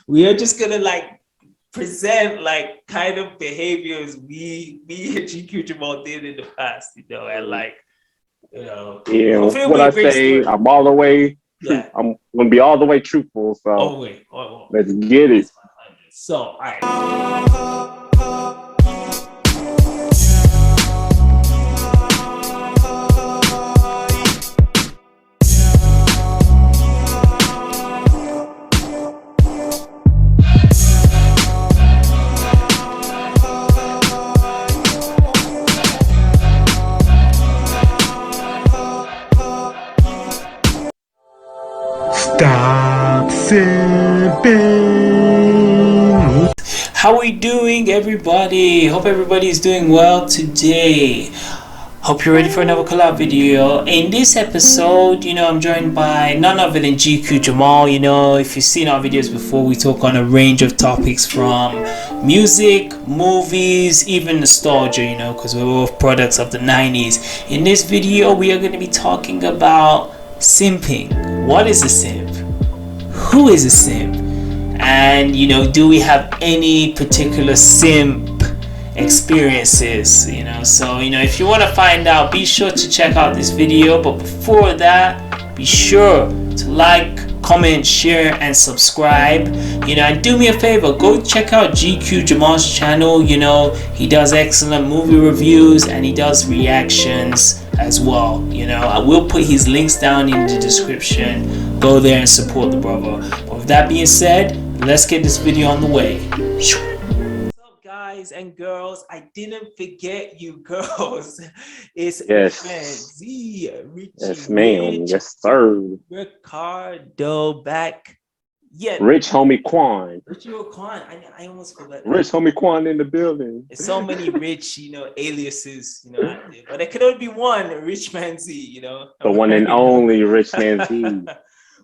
we are just gonna like present like kind of behaviors me and GQJamaal did in the past, you know, and like, you know, Yeah, hopefully it'll what be a I great say, story. I'm all the way true. Yeah. I'm gonna be all the way truthful. So Oh wait. Oh, let's get it. that's 100. So all right. Stop simping. How we doing, everybody? Hope everybody is doing well today. Hope you're ready for another collab video. In this episode, you know, I'm joined by none other than GQJamaal. You know, if you've seen our videos before, we talk on a range of topics from music, movies, even nostalgia, you know, because we're both products of the 90s. In this video, we are going to be talking about simping. What is a simp? Who is a simp? And, you know, do we have any particular simp experiences, you know? So, you know, if you want to find out, be sure to check out this video. But before that, be sure to like, comment, share, and subscribe. You know, and do me a favor, go check out GQJamaal's channel. You know, he does excellent movie reviews and he does reactions as well. You know, I will put his links down in the description. Go there and support the brother. But with that being said, let's get this video on the way. What's up, guys and girls? I didn't forget you girls. It's Yes. Richie, Yes, ma'am. Yes, sir. Ricardo back. Yeah, Rich homie Quan. Richie Quan. I almost forgot. Rich homie Quan in the building. There's so many rich, you know, aliases, you know, out there. But there could only be one RichManz, you know. The one and only RichManz.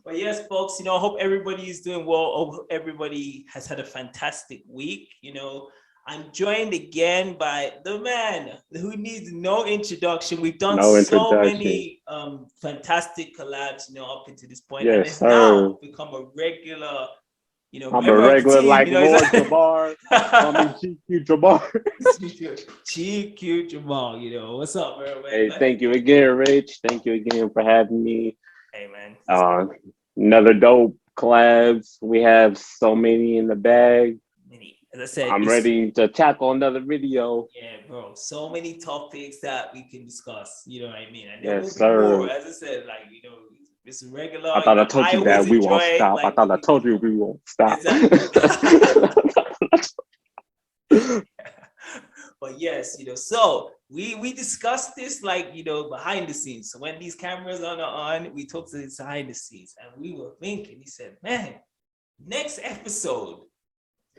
But yes, folks, you know, I hope everybody is doing well. I hope everybody has had a fantastic week. You know, I'm joined again by the man who needs no introduction. We've done so many fantastic collabs, you know, up until this point. Yes, and it's sir. now become a regular, you know, I'm a regular team, like you know, Lord Jabbar. I'm GQJamaal. GQJamaal, you know. What's up, bro? Hey, thank you again, Rich. Thank you again for having me. Hey, man. Another dope collabs. We have so many in the bag. As I said, I'm ready to tackle another video. Yeah, bro. So many topics that we can discuss. You know what I mean? And yes, sir. More. As I said, like, you know, it's regular. I thought I told you that we won't stop. Like, I thought I told you we won't stop. Exactly. But yes, you know, so we discussed this, like, you know, behind the scenes. So when these cameras are on, we talked to this behind the scenes, and we were thinking. He said, "Man, next episode,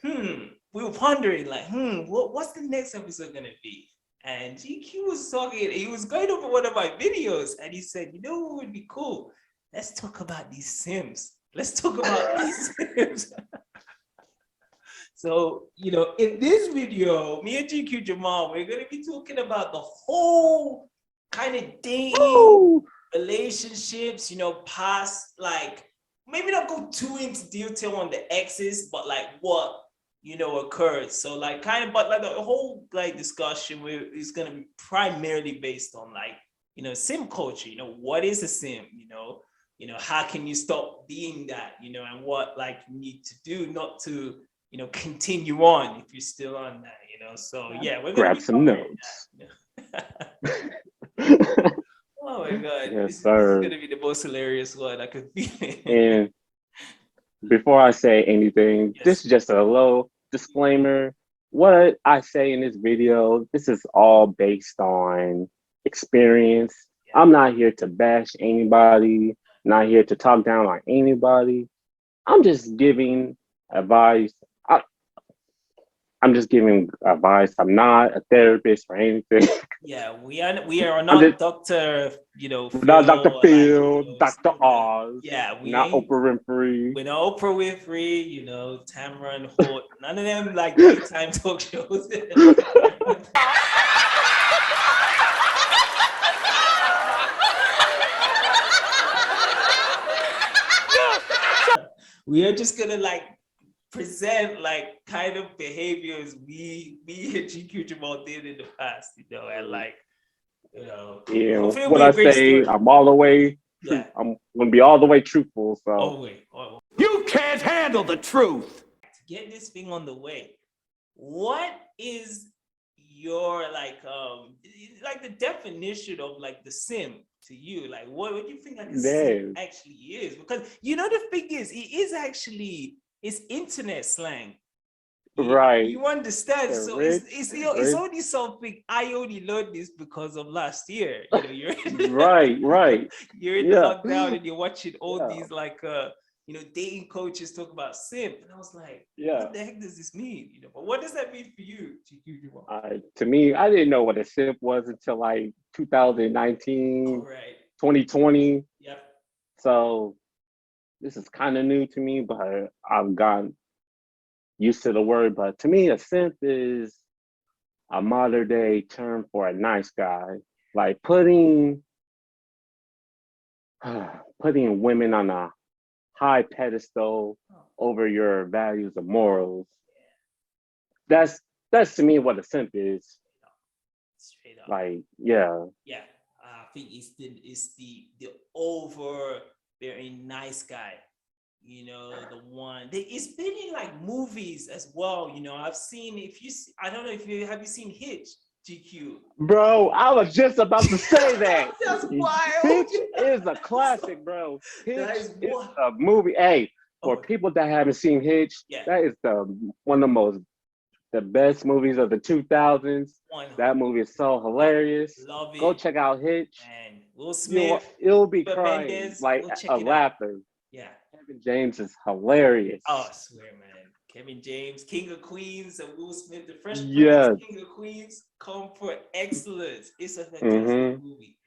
we were pondering, like, what's the next episode gonna be?" And GQ was talking. He was going over one of my videos, and he said, "You know what would be cool? Let's talk about these Simps. Let's talk about these Simps." So, you know, in this video, me and GQJamaal, we're going to be talking about the whole kind of dating, relationships, you know, past, like, maybe not go too into detail on the exes, but like what, you know, occurred. So like kind of, but like the whole like discussion is going to be primarily based on like, you know, simp culture. You know, what is a simp? You know, how can you stop being that, you know, and what like you need to do not to, you know, continue on if you're still on that, you know. So yeah, we're gonna grab some notes. That, you know? Oh my god, yes, this is gonna be the most hilarious one I could feel it. And before I say anything, this is just a low disclaimer. What I say in this video, this is all based on experience. I'm not here to bash anybody, not here to talk down on anybody. I'm just giving advice. I'm just giving advice. I'm not a therapist or anything. Yeah, we are not Dr. You know, Phil, not Dr. Phil, like, you know, Dr. Oz. Yeah, we not Oprah Winfrey. We're not Oprah Winfrey, you know, Tamron Hall. None of them like daytime talk shows. We are just gonna like present like kind of behaviors me and GQJamaal did in the past, and like, Yeah, hopefully it'll what be I a great say, story. I'm all the way Yeah. I'm gonna be all the way truthful. So You can't handle the truth. To get this thing on the way, what is your like the definition of like the simp to you? Like what do you think like a simp actually is? Because the thing is, it's internet slang. right. You understand? They're So rich, it's only something I only learned this because of last year. You're right. you're in the lockdown and you're watching all these like dating coaches talk about simp, and I was like, what the heck does this mean? But what does that mean for you, GQ? To me, I didn't know what a simp was until like 2019, 2020. Yep. So this is kind of new to me, but I've gotten used to the word. But to me, a simp is a modern day term for a nice guy, like putting women on a high pedestal over your values and morals. That's to me what a simp is. Straight up. Like, yeah. Yeah. I think it's the over very nice guy. The one it's been in like movies as well. I've seen, I don't know if you have seen Hitch, GQ. Bro, I was just about to say that. That's wild. Hitch is a classic, bro. Hitch is a movie. Hey, for people that haven't seen Hitch, that is one of the best movies of the 2000s. That movie is so hilarious. Love it. Go check out Hitch. And Will Smith. It'll be crying like a laughter. Yeah. Kevin James is hilarious. Oh, I swear, man. Kevin James, King of Queens, and Will Smith, the Fresh Prince, King of Queens, come for excellence. It's a fantastic movie.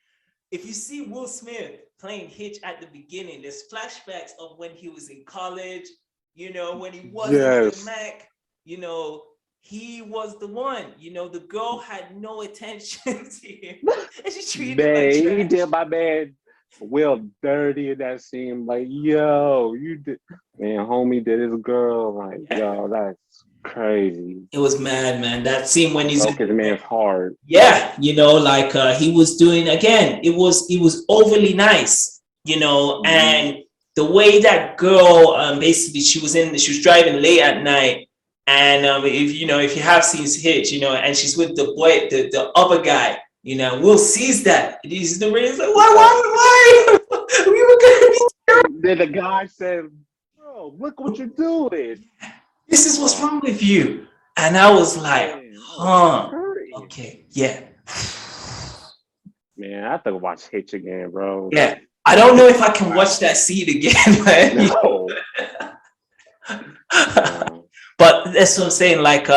If you see Will Smith playing Hitch at the beginning, there's flashbacks of when he was in college, when he wasn't the Mac, he was the one. The girl had no attention to him. And she treated him like trash. He did my man Will dirty in that scene. Like, yo, you did, man, homie did his girl. Like, yo, that's crazy. It was mad, man. That scene when he's his man's hard. Yeah, like he was doing again. It was overly nice, and the way that girl basically she was driving late at night, and if you have seen Hitch, and she's with the boy, the other guy. Will sees that. He's the reason. Like, why? We were gonna be. Then the guy said, "Bro, look what you're doing. This is what's wrong with you." And I was like, okay, yeah. Man, I have to watch Hitch again, bro. Yeah, I don't know if I can watch that scene again, man. No. But that's what I'm saying. Like,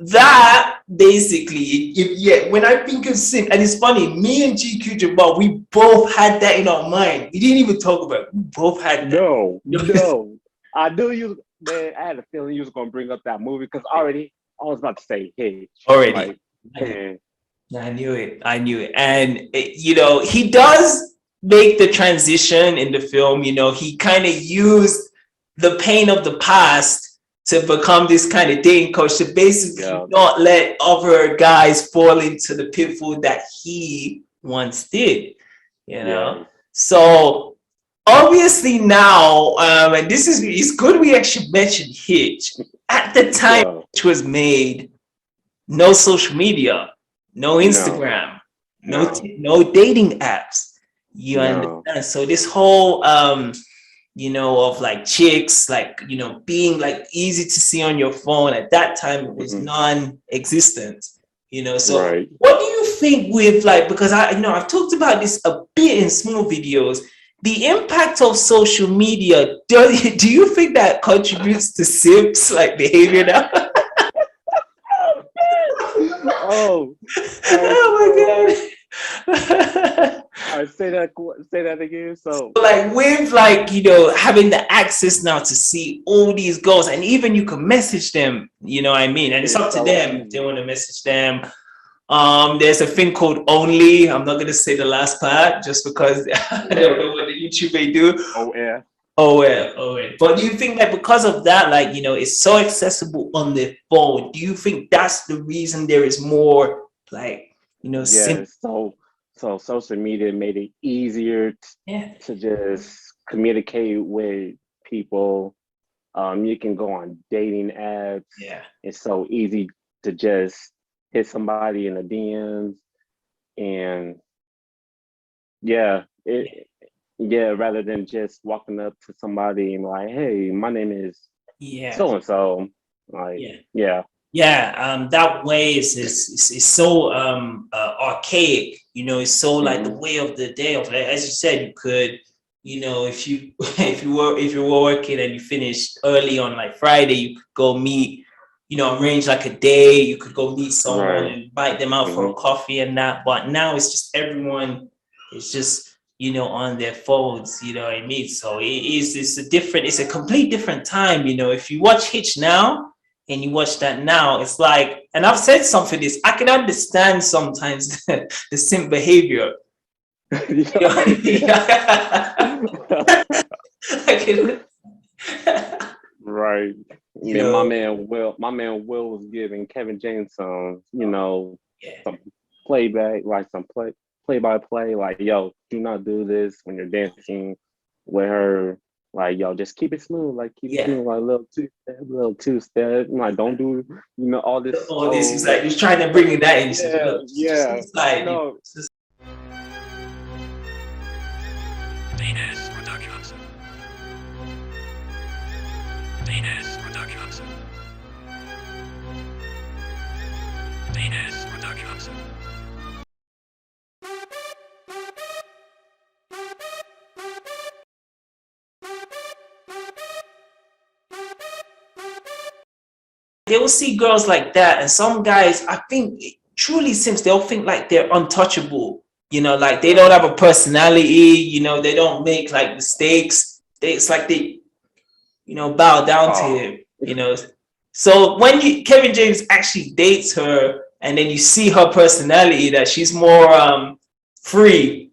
that basically, when I think of simp, and it's funny, me and GQJamaal, we both had that in our mind. We didn't even talk about it. We both had that. No. I knew you, man. I had a feeling you was gonna bring up that movie because already I was about to say Hitch. Already. Like, man. I knew it. And he does make the transition in the film. He kind of used the pain of the past to become this kind of dating coach to basically not let other guys fall into the pitfall that he once did, So obviously now, and it's good we actually mentioned Hitch. At the time Hitch was made, no social media, no Instagram, no dating apps. You understand? So this whole of like chicks, like, being like easy to see on your phone at that time, it was non-existent, so what do you think with like, because I've talked about this a bit in small videos, the impact of social media, do you think that contributes to simps like behavior now? Oh my God. All right, say that again. So like with like having the access now to see all these girls, and even you can message them, and it's up to them if they want to message them. There's a thing called Only. I'm not gonna say the last part just because I don't know what the YouTube may do. Oh yeah. Oh well. But do you think that because of that, like, you know, it's so accessible on the phone, do you think that's the reason there is more, like, you know, Yeah, so social media made it easier yeah, to just communicate with people. You can go on dating apps. yeah, It's so easy to just hit somebody in the DMs, and yeah, yeah, rather than just walking up to somebody and like, hey, my name is yeah, so and so. Like, yeah. yeah, Yeah, that way is so archaic, you know, it's so like the hmm way of the day of, like, as you said, you could, you know, if you if you were working and you finished early on like Friday, you could go meet, you know, arrange like a day, you could go meet someone right, and invite them out for hmm a coffee and that. But now it's just everyone is just, you know, on their phones, you know what I mean? So it's a complete different time, you know. If you watch Hitch now, and you watch that now, it's like, and I've said something this, I can understand sometimes the simp behavior. You know? yeah, I can, right. you Man, know, My man Will was giving Kevin James some, you know, yeah, some playback, like some play by play, like, yo, do not do this when you're dancing with her. Like, yo, just keep it smooth, like keep it yeah. smooth, like little two step. Like, don't do, you know, all this All this is slow. like just trying to bring it that in. She's Yeah, look, just yeah. slide, you know, No, just Venus Productions. Venus Productions. Venus Productions. they will see girls like that, and some guys, I think, truly Sims, they'll think like they're untouchable. You know, like they don't right. have a personality. You know, they don't make like mistakes. It's like they, you know, bow down to Oh, him. You know, so when Kevin James actually dates her, and then you see her personality that she's more free.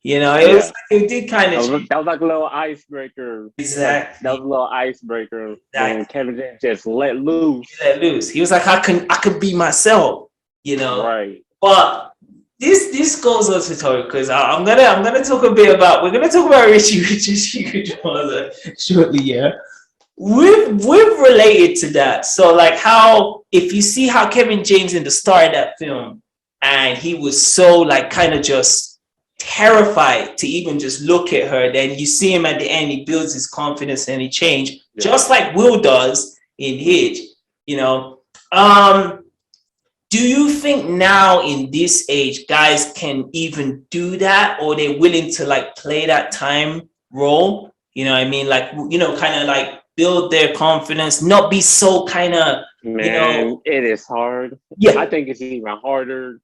You know, it was yeah. like, it did kind of change. That was like a little icebreaker. That was Exactly, a little icebreaker when exactly. Kevin James just let loose. He let loose. He was like, I could be myself. You know, Right. but this goes on to talk because I'm gonna talk a bit about, we're gonna talk about Richie's GQJamaal shortly. Yeah, we've related to that. So like, how if you see how Kevin James in the start of that film, and he was so like kind of just terrified to even just look at her, then you see him at the end, he builds his confidence and he changed Yeah. just like Will does in Hitch. You know, do you think now in this age guys can even do that, or they're willing to like play that time role, you know what I mean, like, you know, kind of like build their confidence, not be so kind of, you know, Man, it is hard. I yeah, think it's even harder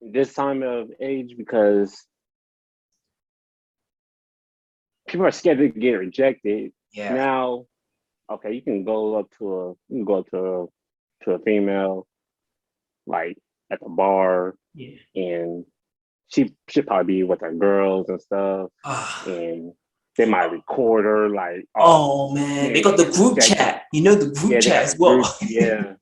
this time of age because people are scared to get rejected. yeah, Now, okay, you can go up to a female like at the bar, yeah, and she should probably be with her girls and stuff, ah, and they might record her like, oh, oh man, they man, got the getting group rejected. chat, you know, the group Yeah, they chat got as a well. group. Yeah,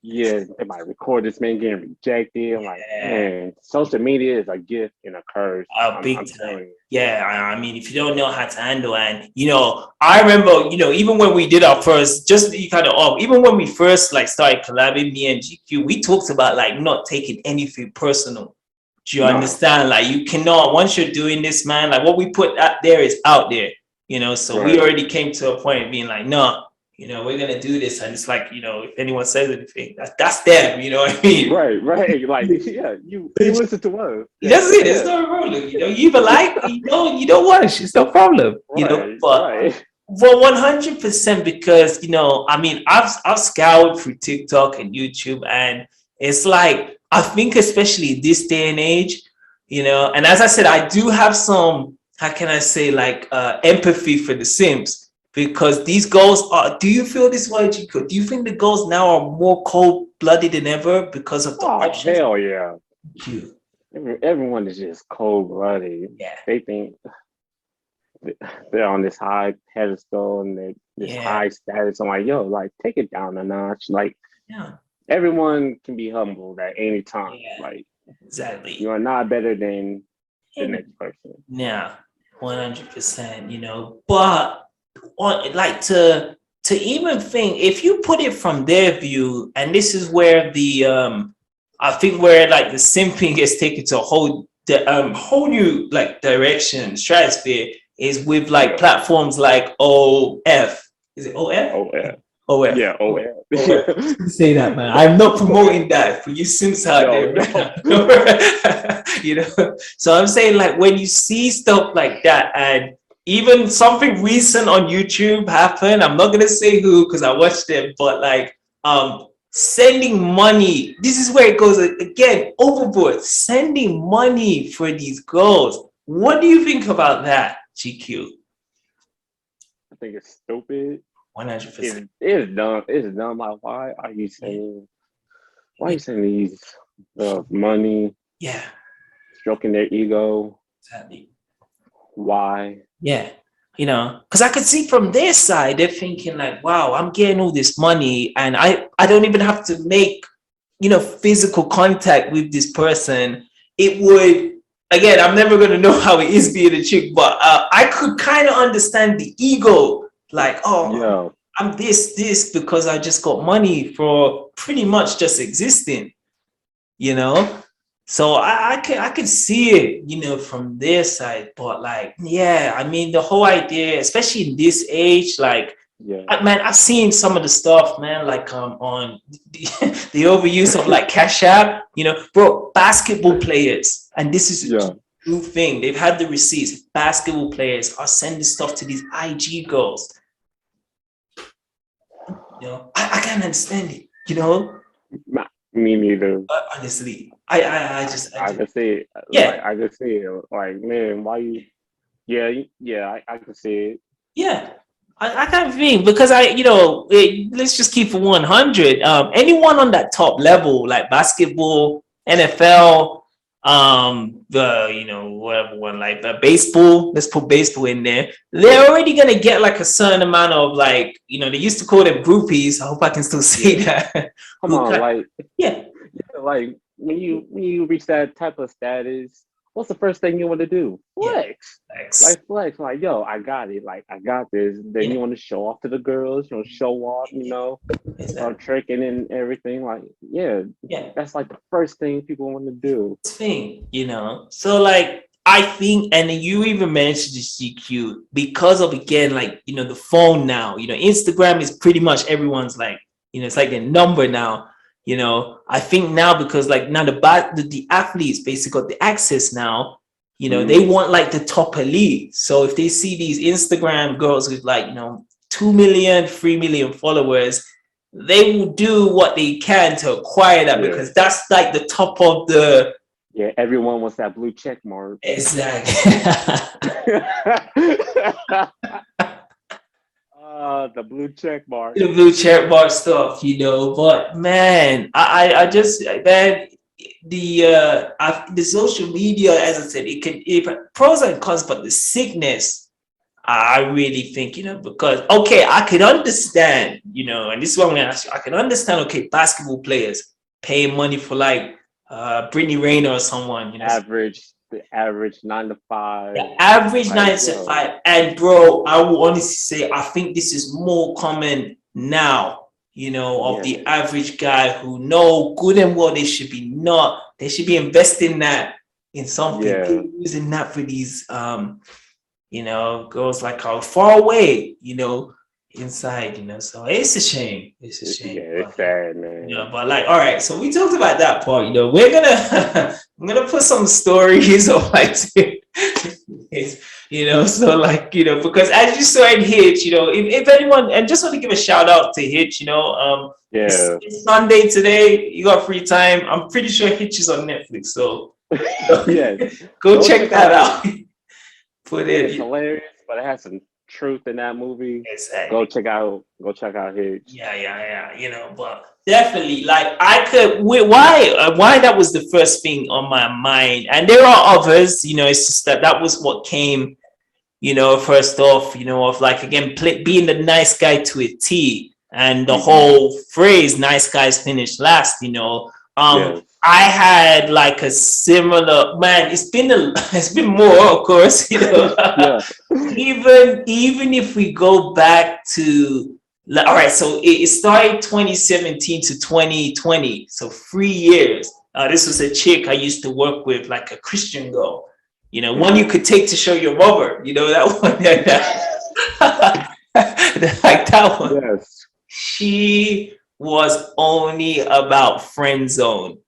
yeah, they might record this man getting rejected. I'm like, Yeah, man, social media is a gift and a curse. big I'm time. telling you. Yeah, I mean, if you don't know how to handle, and you know, I remember, you know, even when we did our first, just to be kind of off, even when we first like started collabing, me and GQ, we talked about like not taking anything personal. Do you No, understand? Like, you cannot, once you're doing this, man, like what we put out there is out there, you know. So we right, already came to a point of being like, no, you know, we're gonna do this, and it's like, you know, if anyone says anything, that's them, you know what I mean? right. Like, yeah, you listen to us. That's it. It's Yeah, no problem. You know, you either like, you don't want it. It's no problem. You know, right, but right. for 100%, because you know, I mean, I've scoured through TikTok and YouTube, and it's like, I think especially this day and age, you know, and as I said, I do have some, how can I say, like empathy for the Simps, because these girls are. Do you feel this way, Chico? Do you think the girls now are more cold blooded than ever because of the Oh options? hell yeah! You, Everyone is just cold blooded. yeah. They think they're on this high pedestal and they're this Yeah. high status. I'm like, yo, like take it down a notch. Like Yeah. everyone can be humbled at any time. Yeah. Like Exactly. you are not better than the next person. Yeah. 100%. But like to even think, if you put it from their view, and this is where the I think where like the simping gets taken to a whole new like direction, stratosphere, is with like platforms like OF. Is it OF? Oh yeah. OF. Yeah, oh yeah. Say that, man. I'm not promoting that for you Simps out there. No. So I'm saying, like, when you see stuff like that, and even something recent on YouTube happened, I'm not gonna say who because I watched it, but like sending money. This is where it goes again, overboard. Sending money for these girls. What do you think about that, GQ? I think it's stupid. 100%. It's dumb. It's dumb. Like, why are you sending these money, Yeah, stroking their ego? exactly. Why? Yeah, because I could see from their side, they're thinking like, wow, I'm getting all this money and I don't even have to make, physical contact with this person. It would, again, I'm never going to know how it is being a chick, but I could kind of understand the ego. Like, oh, Yeah. I'm this because I just got money for pretty much just existing, So I can see it, from their side, but like, yeah, I mean, the whole idea, especially in this age, like, Yeah. man, I've seen some of the stuff, man, like on the overuse of like Cash App, bro, basketball players, and this is a true thing. They've had the receipts. Basketball players are sending stuff to these IG girls. I can't understand it, Me neither. honestly. I can see it. Yeah. Like, I can see it. Like, man, why you? Yeah. I can see it. Yeah, I kind of think because let's just keep it 100. Anyone on that top level, like basketball, NFL, whatever one, like baseball, let's put baseball in there. They're already gonna get like a certain amount of like, they used to call them groupies. I hope I can still say that. Come on, like, yeah, like when you reach that type of status, what's the first thing you want to do? Flex. Like flex. Like, yo, I got it. Like, I got this. Then you want to show off to the girls. You want to show off. exactly. Tricking and everything. Like, yeah. That's like the first thing people want to do. So like, I think, and you even mentioned the GQ because of, again, like, the phone now. Instagram is pretty much everyone's like, it's like their number now. I think now because like now the athletes basically got the access now, they want like the top elite. So if they see these Instagram girls with like, 2 million, 3 million followers, they will do what they can to acquire that because that's like the top of the. Yeah, everyone wants that blue check mark. Exactly. The blue check mark. The blue check mark stuff, but man, I just, man, the social media, as I said, it pros and cons, but the sickness, I really think, because, okay, I can understand, and this is what I'm going to ask you. I can understand, okay, basketball players paying money for like Brittany Rayner or someone, The average 9 to 5. The average 9 to 5. And bro, I will honestly say, I think this is more common now, of the average guy who know good and well they should be investing that in something. They're using that for these, girls like are far away, inside, so it's a shame. It's a shame. Yeah, it's sad, man. But like, all right, so we talked about that part. We're gonna I'm gonna put some stories of like so like, because as you saw in Hitch, if anyone, and just want to give a shout out to Hitch, it's Sunday today, you got free time. I'm pretty sure Hitch is on Netflix, so go check that out. It's hilarious, but it has some truth in that movie. Exactly. Go check out Hitch. Yeah. But definitely, like, I could. Why that was the first thing on my mind, and there are others. It's just that was what came, first off, of like, again, being the nice guy to a T, and the whole phrase "nice guys finish last." Yes. I had like a similar, man. It's been more, of course. Yeah. Even if we go back to, all right, so it started 2017 to 2020, so 3 years. This was a chick I used to work with, like a Christian girl. One you could take to show your mother. That one, like that one. Yes. She was only about friend zone.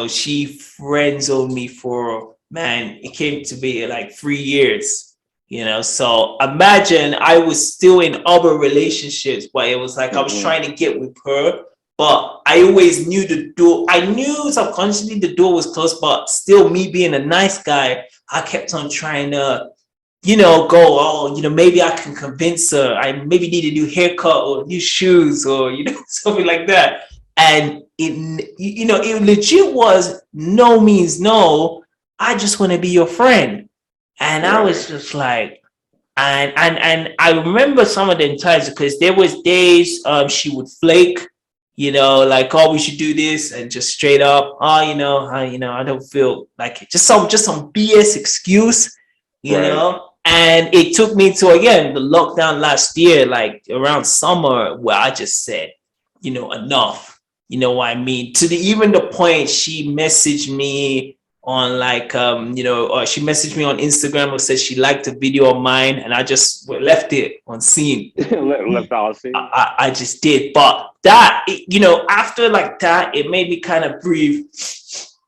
She friend zoned me for, man, it came to be like 3 years. So imagine I was still in other relationships, but it was like I was trying to get with her, but I always knew the door. I knew subconsciously the door was closed, but still, me being a nice guy, I kept on trying to, maybe I can convince her. I maybe need a new haircut or new shoes or, something like that. And it legit was no means no. I just want to be your friend. And I was just like, and I remember some of the times, because there was days she would flake, like, oh, we should do this, and just straight up, oh, I don't feel like it. Just some BS excuse, And it took me to, again, the lockdown last year, like around summer, where I just said, enough. What I mean? Even the point she messaged me on, like, or she messaged me on Instagram or said she liked a video of mine, and I just left it on scene. left all scene. I just did. But that, after like that, it made me kind of breathe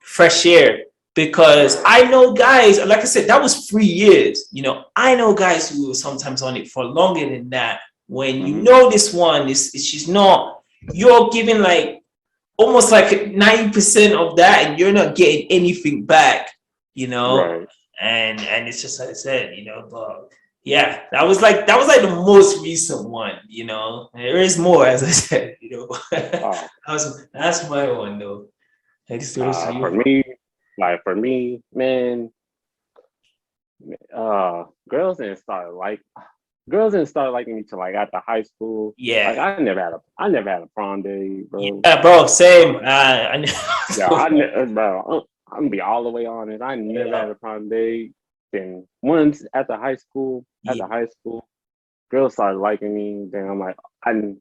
fresh air, because I know guys, like I said, that was 3 years. I know guys who were sometimes on it for longer than that. When this one is, she's not, you're giving like almost like 90% of that, and you're not getting anything back, Right. and it's just like I said, but yeah, that was like the most recent one. There is more, as I said, that's my one though. For me, man, girls didn't start liking me till like after high school. Yeah. Like I never had a prom day, bro. Yeah, bro, same. I'm gonna be all the way honest. I never had a prom day. Then once after high school, girls started liking me. Then I'm like, I'm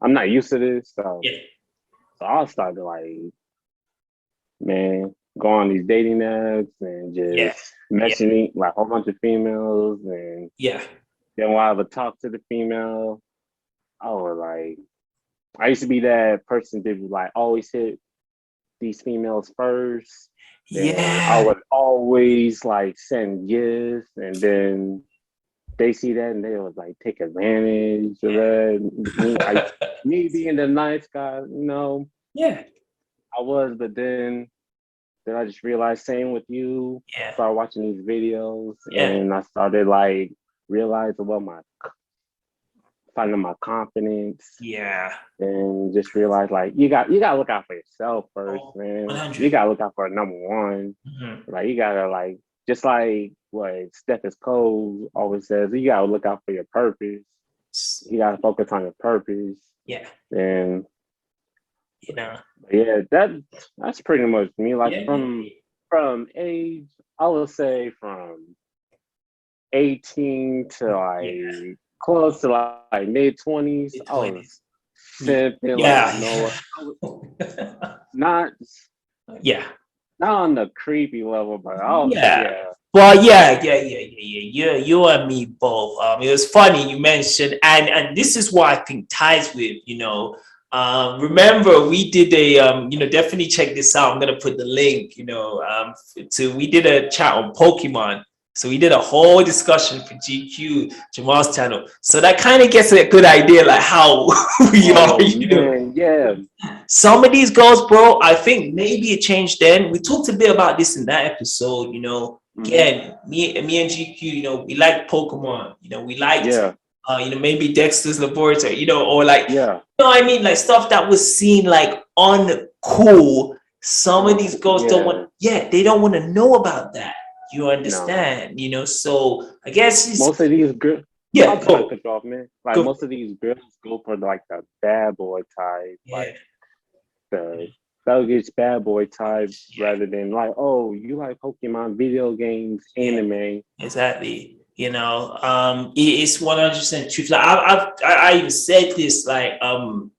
not used to this. So I started like, man, go on these dating apps and just messaging like a whole bunch of females, and then when I would talk to the female, I used to be that person that would like always hit these females first. I would always like send gifts, and then they see that and they would like take advantage of that. Me being the nice guy, I was, but then I just realized, same with you. Started watching these videos, and I started like realizing finding my confidence. And just realize like you gotta look out for yourself first, man. 100. You gotta look out for number one. Like you gotta like, just like what Stephen Cole always says, you gotta look out for your purpose. You gotta focus on your purpose. And that's pretty much me. Like from age, I would say from 18 to like close to like mid-20s. I was simping not on the creepy level, but Well, you and me both. It was funny you mentioned, and this is what I think ties with, remember we did a definitely check this out. I'm gonna put the link, we did a chat on Pokemon. So we did a whole discussion for GQJamaal's channel. So that kind of gets a good idea like how we are, Some of these girls, bro, I think maybe it changed then. We talked a bit about this in that episode, Again, me and GQ, we like Pokemon, we liked maybe Dexter's Laboratory, or like I mean, like stuff that was seen like uncool. Some of these girls don't want they don't want to know about that. You No. understand, So I guess it's Most of these girls, yeah. I'm sorry to Go cut you off, man. Like go. most of these girls go for like the bad boy type, Yeah, like the thuggish bad boy type, yeah. rather than like, oh, you like Pokemon video games, Yeah, anime. exactly. It's 100% truth. Like I even said this, like the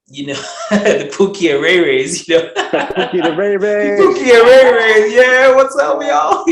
Pookie and Ray Rays, The Pookie the Ray the Ray. Pookie and Ray Rays, yeah. What's up, y'all?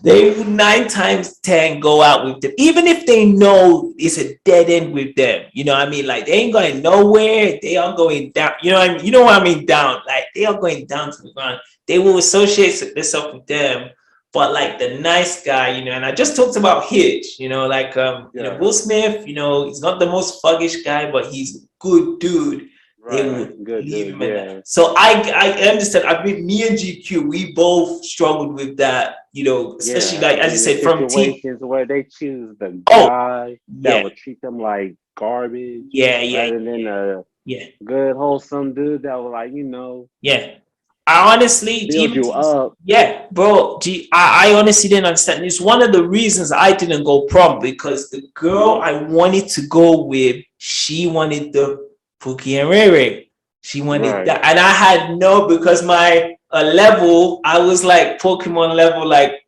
They would 9 times 10 go out with them, even if they know it's a dead end with them. You know what I mean? Like they ain't going nowhere. They are going down. You know what I mean? You know what I mean? Down. Like they are going down to the ground. They will associate themselves with them. But like the nice guy, and I just talked about Hitch, Yeah, Will Smith, he's not the most fuggish guy, but he's a good dude. They right. would Good leave dude. him in that. Yeah. So I understand. I mean, me and GQ, we both struggled with that, especially Yeah. like as you In the said, from team. situations where they choose the Oh, guy that yeah, will treat them like garbage yeah, yeah, rather than a yeah, good, wholesome dude that will like, yeah. I honestly, build even you up. yeah, bro. I honestly didn't understand. It's one of the reasons I didn't go prom because the girl I wanted to go with, she wanted the Pookie and Ray Ray. She wanted Right. that, and I had no because my level, I was like Pokemon level, like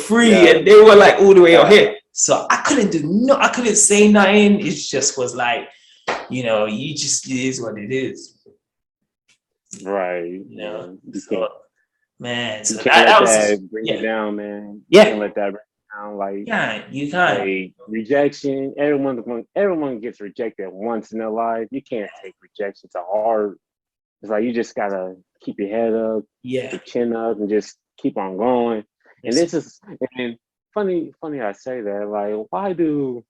free, Yeah. and they were like all the way out Yeah. here. So I couldn't do no, I couldn't say nothing. It just was like, you just it is what it is. Right. You know, And so man, you so can't that let was that bring you yeah, down, man. You can't yeah, let that bring you down. yeah. You can't. Like rejection. Everyone gets rejected once in their life. You can't take rejection to heart. It's like you just gotta keep your head up, Yeah. your chin up, and just keep on going. And Yes. this is and funny I say that. Like, why do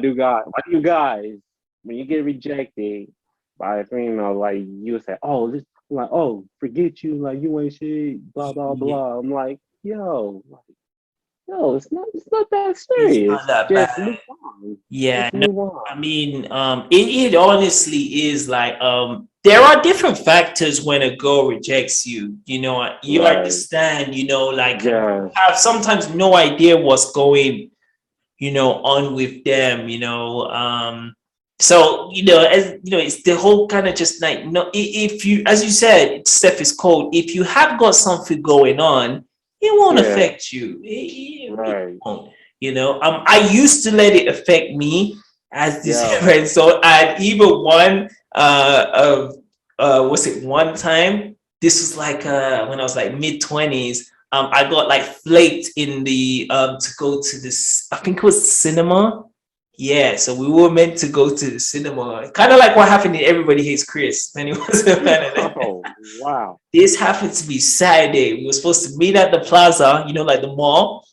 you guys when you get rejected by a female, like you say, oh, this like, oh, forget you, like you ain't shit, blah blah Yeah. blah. I'm like, yo, it's not that It's not serious. that Just bad. move on. Yeah. Just No, move I on. mean, it honestly is like there are different factors when a girl rejects you. You Right. understand, like you Yeah. have sometimes no idea what's going on with them, so as it's the whole kind of just like if you, as you said, Steph is cold. If you have got something going on, it won't Yeah. affect you. It really Right. won't. I used to let it affect me as this Yeah. friend. So I even one was it one time? This was like when I was like mid 20s. I got like flaked in the to go to this. I think it was cinema. Yeah, so we were meant to go to the cinema. Kind of like what happened in Everybody Hates Chris when he was a fan of it. Oh, wow. This happened to be Saturday. We were supposed to meet at the plaza, like the mall,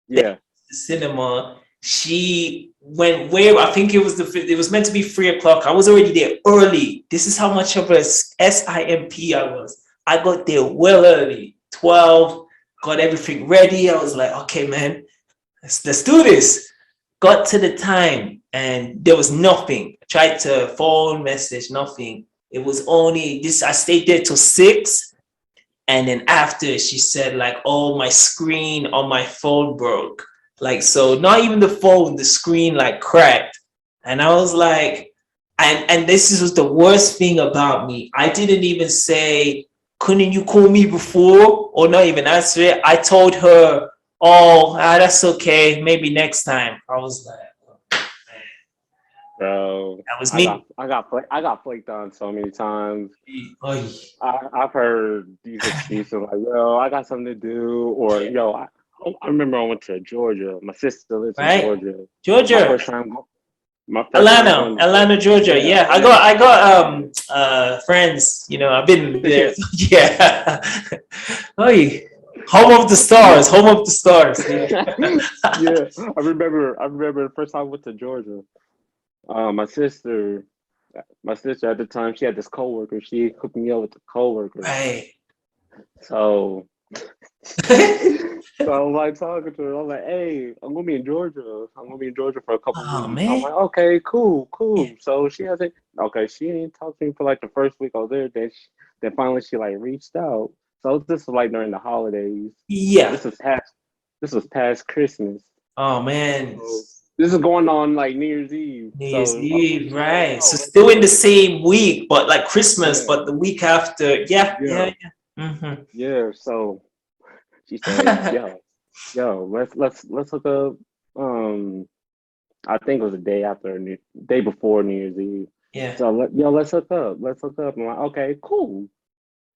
Yeah. the cinema. She went where I think it was meant to be 3 o'clock. I was already there early. This is how much of a SIMP I was. I got there well early, 12, got everything ready. I was like, okay, man, let's do this. Got to the time and there was nothing. I tried to phone, message, nothing. It was only this. I stayed there till 6. And then after she said, like, oh, my screen on my phone broke. Like, so not even the phone, the screen like cracked. And I was like, and this was the worst thing about me. I didn't even say, couldn't you call me before? Or not even answer it. I told her, oh, that's okay. Maybe next time. I was like, oh, man, Bro, that was I me. got flaked on so many times. Oy. I've heard these excuses like, yo, I got something to do, or Yeah. yo, I remember I went to Georgia. My sister lives in Right? Georgia. My Georgia. first time, my first time Atlanta, going to Georgia. Atlanta, Georgia. Yeah, Yeah, I got friends. I've been there. yeah, Yeah. Oh, home of the stars, home of the stars. Yeah. yeah. I remember the first time I went to Georgia. My sister, at the time, she had this coworker. She hooked me up with a coworker. Right. So So I'm like talking to her. I'm like, hey, I'm gonna be in Georgia. I'm gonna be in Georgia for a couple Oh weeks. I'm man. like, okay, cool, Yeah. cool. So she hasn't. Okay, she didn't talk to me for like the first week I was there. Then finally she like reached out. So this was like during the holidays. Yeah. This was past Christmas. Oh man. So this is going on like New Year's Eve. New Year's So Eve, she's like, right? yo, So let's still do in the it. same week, but like Christmas, Yeah, but the week after. Yeah, yeah, yeah, yeah. Mm-hmm. yeah. So she said, yo, let's hook up. Um, I think it was the day after, day before New Year's Eve. Yeah. So let's hook up. Let's hook up. I'm like, okay, cool.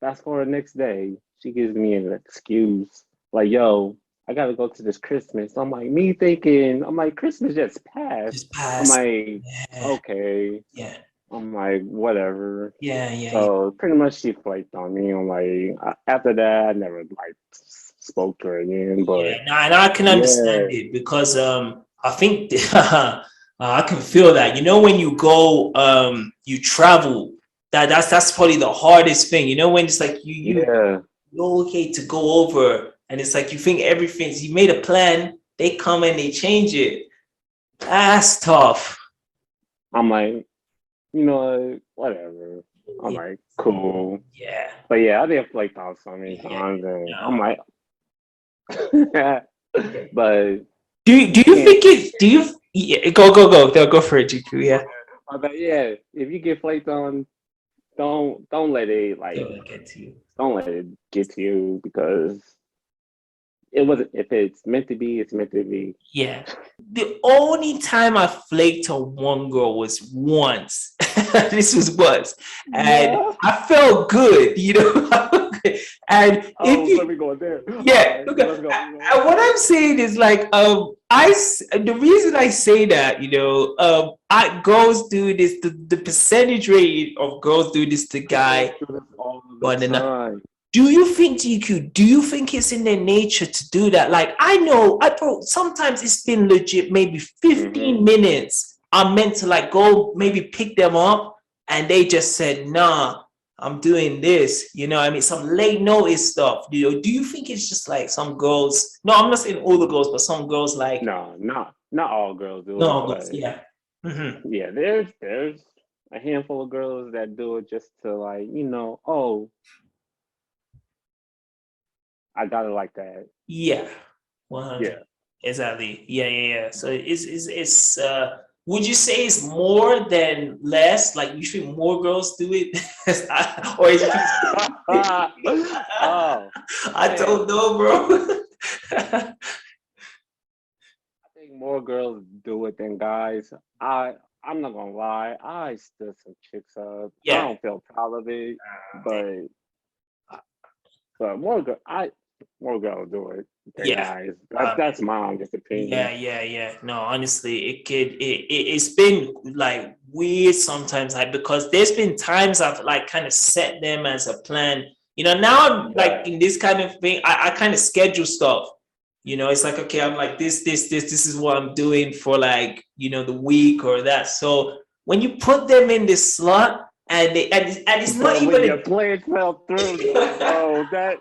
Fast forward the next day, she gives me an excuse like, yo, I gotta go to this Christmas. I'm like, me thinking, I'm like, Christmas just passed. Just I'm past. like, Yeah. okay. Yeah. I'm like, whatever. Yeah. Yeah. Yeah. So pretty much she flaked on me. I'm like, after that, I never like spoke to her again. But Yeah. No, and I can understand yeah, it because I think I can feel that. You know, when you go, you travel. That's probably the hardest thing. You know, when it's like yeah. you're okay to go over, and it's like you think everything's you made a plan. They come and they change it. That's tough. I'm like, you know, whatever. I'm Yeah. like, cool. Yeah. But yeah, I did flake out so many Yeah. times, and No. I'm like, but Do you can't. think it? Do you? Yeah, go for it, GQ. Yeah. But yeah, if you get flaked on, don't let it like Don't get to you. don't let it get to you because it wasn't. If it's meant to be, it's meant to be. Yeah. The only time I flaked on one girl was once. This was once. And Yeah. I felt good, you know. And Oh, if let me go there. yeah, All right, okay. let's go. And what I'm saying is like the reason I say that, you know, I girls do this, the percentage rate of girls do this to guy. Do this all But the then time. do you think, GQ, do you think it's in their nature to do that? Like, I know, sometimes it's been legit, maybe 15 minutes. I'm meant to like go maybe pick them up, and they just said, nah, I'm doing this. You know what I mean? Some late notice stuff. You know, do you think it's just like some girls? No, I'm not saying all the girls, but some girls like, No, not all girls do no, it, girls, but yeah. Mm-hmm. yeah, there's a handful of girls that do it just to like, oh, I got it like that. Yeah, 100. Yeah. Exactly. Yeah. So it's would you say it's more than less? Like you think more girls do it? Or is it Oh, I don't know, bro. I think more girls do it than guys. I'm not gonna lie, I stood some chicks up. I Yeah. don't feel proud of it, but more girls do it than Yeah. guys. That's my honest opinion. Yeah. No, honestly, it's been like weird sometimes, like because there's been times I've like kind of set them as a plan. You know, now I'm like in this kind of thing, I kind of schedule stuff. You know, it's like, okay, I'm like this is what I'm doing for like, you know, the week or that. So when you put them in this slot and it's not When even your plan fell through, bro, that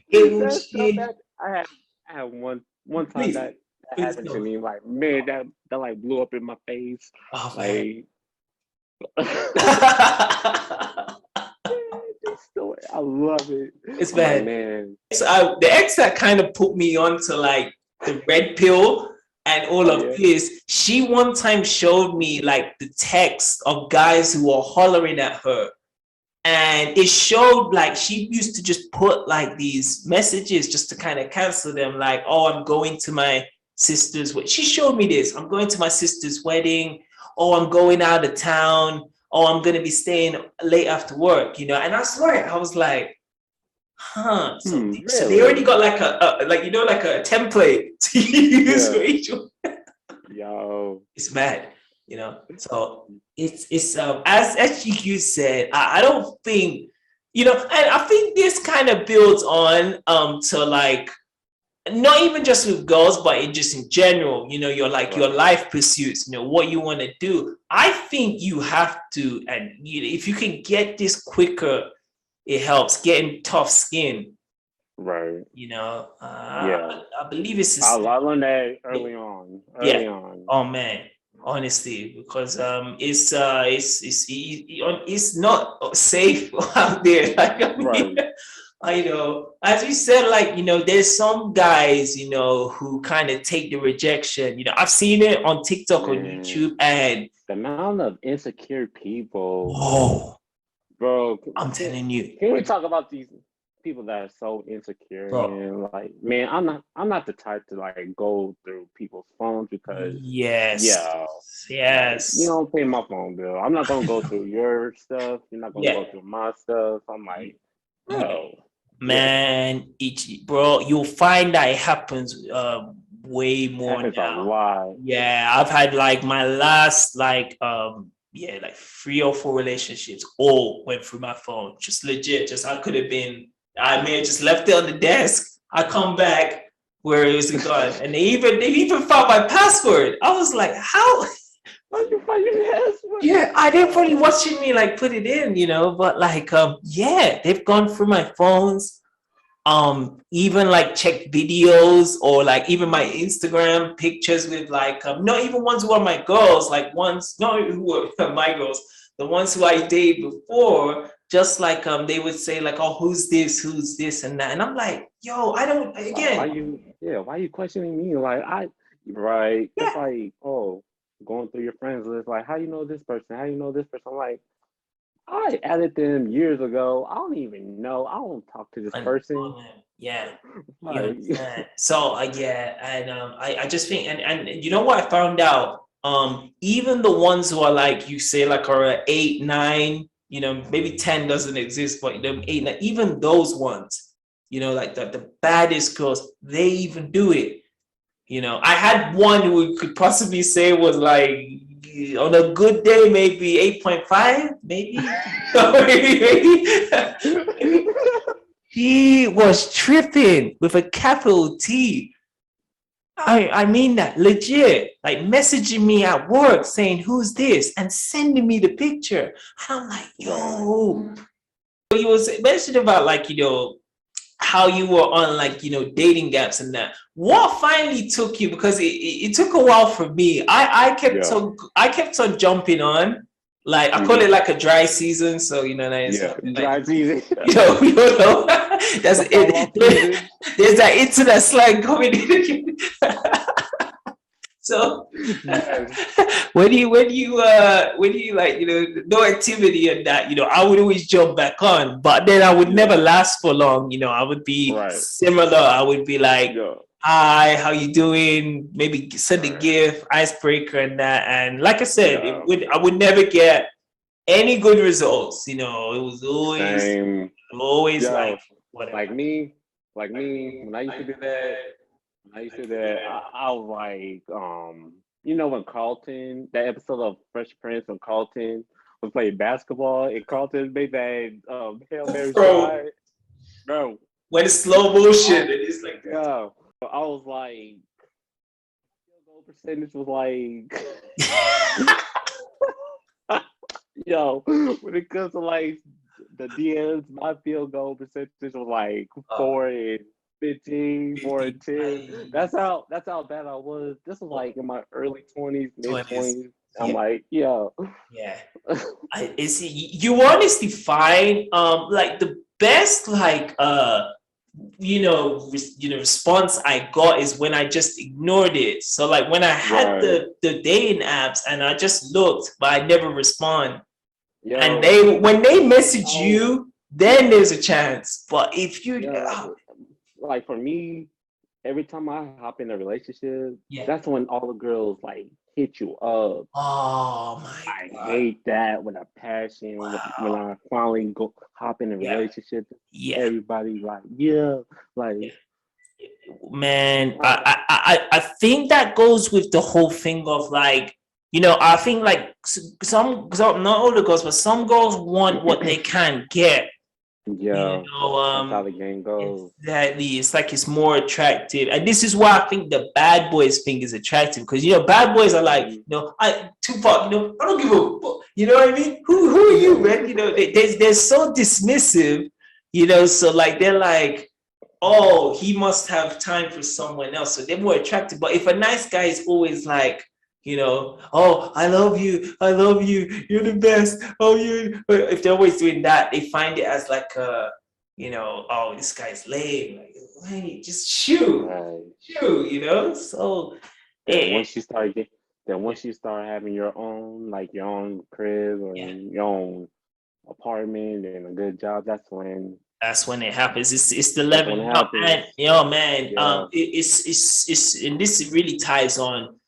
it was that's so shit. bad. I had one time Please, that please happened go. to me. Like, man, that like blew up in my face. Oh man. Like this story, I love it. It's I'm like, bad. man. So the ex that kind of put me onto like the red pill and all of this, she one time showed me like the text of guys who were hollering at her. And it showed like she used to just put like these messages just to kind of cancel them, like, oh, I'm going to my sister's wedding. She showed me this. I'm going to my sister's wedding. Oh, I'm going out of town. Oh, I'm going to be staying late after work, you know? And I swear, I was like, huh. So they already got like a like, you know, like a template to use for each one. Yo. It's mad, you know? So it's as GQ said, I don't think, you know, and I think this kind of builds on to like not even just with girls, but just in general, you know, your life pursuits, you know, what you want to do. I think you have to, and if you can get this quicker, it helps. Getting tough skin, right? You know, I believe it's. I learned that early on. Oh man. Honestly, because it's not safe out there. Like, I mean, I know, as you said, like, there's some guys, who kind of take the rejection. I've seen it on TikTok, on Man, YouTube, and the amount of insecure people, oh, bro. I'm telling you, Can we talk about these people that are so insecure, bro. man? Like, man, I'm not the type to like go through people's phones because, Yes, yeah, like you yes, don't pay my phone bill. I'm not gonna go through your stuff. You're not gonna go yeah, through my stuff. I'm like, bro, yeah, man. Bro, you'll find that it happens way more happens a now. lot. Yeah, I've had like my last yeah, like 3 or 4 relationships all went through my phone. Just legit. Just I may have just left it on the desk. I come back where it was gone. And they even found my password. I was like, how? Why you find your ass? Yeah, I didn't probably watching me like put it in, but like yeah, they've gone through my phones, even like check videos, or like even my Instagram pictures with like not even ones who are my girls, like ones not who were my girls, the ones who I dated before, just like they would say like, oh, who's this and that, and I'm like, yo, I don't, Why again, you? Yeah, why you questioning me? Like right? It's yeah, like, oh, going through your friends list. Like, how you know this person? How you know this person? I'm like, I added them years ago. I don't even know. I don't talk to this person. yeah. You Like, understand? So yeah, and I just think, and you know what I found out? Even the ones who are like, you say like are a 8, 9, maybe 10 doesn't exist, but them 8, 9, even those ones, like the baddest girls, they even do it. I had one who could possibly say was like, on a good day, maybe 8.5, maybe. Maybe. He was tripping with a capital T. I mean that legit, like messaging me at work saying, who's this? And sending me the picture. And I'm like, right? yo. You was mentioning about like, how you were on like, dating gaps and that. What finally took you? Because it took a while for me. Yeah. I kept on jumping on. Like I call Hmm. it like a dry season. So that's Yeah. like, Dry season. that's The fall off it. season. There's that internet slang coming in. So Yes. when you like, no activity and that, I would always jump back on, but then I would never Yeah. last for long. I would be Right. similar. I would be like, Yeah. hi, how you doing? Maybe send a Right. gift, icebreaker and that. And like I said, Yeah. I would never get any good results. It was Same. always like Yo. whatever. Like me. Like me. When I used to do that. When I used to do that. I was like, when Carlton, that episode of Fresh Prince when Carlton was playing basketball and Carlton made that Hail Mary Bro, slide, bro. when it's slow motion Oh, and it's like yeah. I was like, field goal percentage was like, yo, when it comes to like the DMs, my field goal percentage was like 4 and 15, 4 and 10. That's how bad I was. This was like in my early 20s, mid 20s. 20s. I'm like, yo, Yeah. It's you honestly find like the best like response I got is when I just ignored it. So like when I had right, the dating apps and I just looked, but I never respond. And yo, when they message oh, you, then there's a chance. But if you yo, like for me, every time I hop in a relationship, yeah. that's when all the girls like hit you up. Oh my I God. hate that with a passion. When Wow. I finally go hop in a Yeah. relationship, Yeah. everybody like, yeah, Yeah. like, Man, like, I think that goes with the whole thing of like, I think like some not all the girls, but some girls want what they can't get. You yeah, know, that's how the game goes. exactly. It's like it's more attractive, and this is why I think the bad boys thing is attractive because bad boys are like, Mhm. I Tupac, I don't give a fuck. You know what I mean? Who are you, Yeah, man? They're so dismissive. So like they're like, oh, he must have time for someone else. So they're more attractive. But if a nice guy is always like, oh, I love you, you're the best. Oh, you. If they're always doing that, they find it as like oh, this guy's lame. Like, hey, just shoot, Right. So, Then eh, once you start get, then once you start having your own crib or yeah, your own apartment and a good job, that's when it happens. It's the that's when it leveling up, and happens. man, Yeah. it's and this really ties on.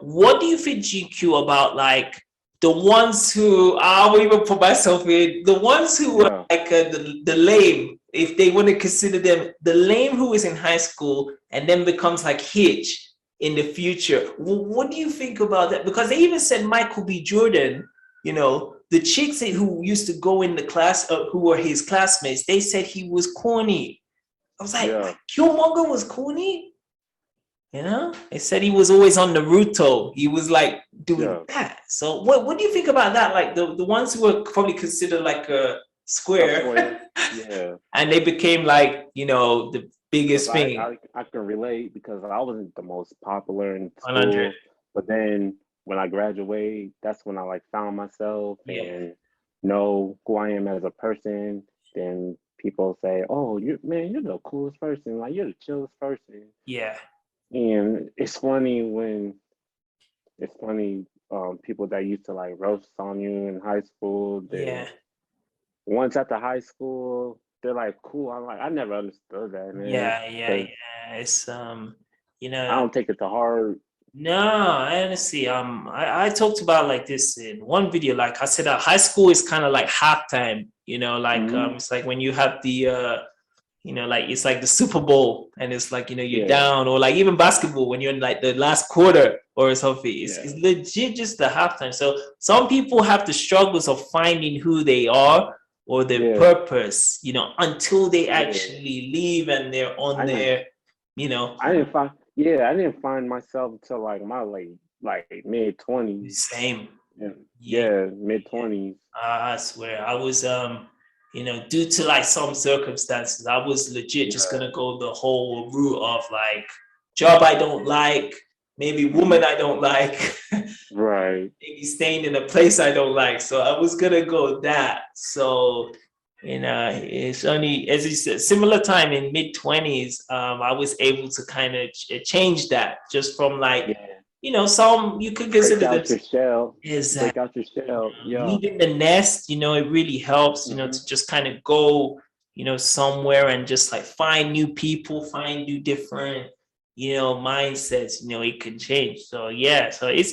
What do you think, GQ, about like the ones who I will even put myself in the ones who were Yeah. like the lame, if they want to consider them the lame who is in high school and then becomes like Hitch in the future. What do you think about that? Because they even said Michael B. Jordan, the chicks who used to go in the class, who were his classmates, they said he was corny. I was like, Yeah. Killmonger was corny? They said he was always on Naruto. He was like doing Yeah. that. So what do you think about that? Like the ones who were probably considered like a A square square. Yeah. and they became like, the Because biggest thing. I can relate because I wasn't the most popular in 100. school, but then when I graduated, that's when I like found myself Yeah. and know who I am as a person. Then people say, "Oh, you're the coolest person. Like you're the chillest person." Yeah. And it's funny people that used to like roast on you in high school, then Yeah. once after high school, they're like cool. I'm like, I never understood that, man. Yeah. Yeah. Because Yeah. It's I don't take it to heart. no, I honestly, I talked about like this in one video. Like I said, high school is kind of like halftime. Like Hmm. it's like when you have the like it's like the Super Bowl, and it's like you're Yeah, down, or like even basketball when you're in like the last quarter or something. It's yeah, legit just the halftime. So some people have the struggles of finding who they are or their yeah, purpose, until they yeah. actually leave and they're on I didn't, their, you know, I didn't find myself until like my like mid 20s. same. Yeah, Yeah. yeah, mid 20s. I swear, I was due to like some circumstances, I was legit just Yeah, gonna go the whole route of like job I don't like, maybe woman I don't like, right. maybe staying in a place I don't like. So I was gonna go that. So it's only as you said, similar time in mid 20s. I was able to kind of change that just from like Yeah, some you could break consider them out your shell. exactly. Break out your shell. Yeah. Leaving the nest, it really helps, Hmm. to just kind of go, somewhere and just like find new people, find new different, mindsets, it can change. So yeah, so it's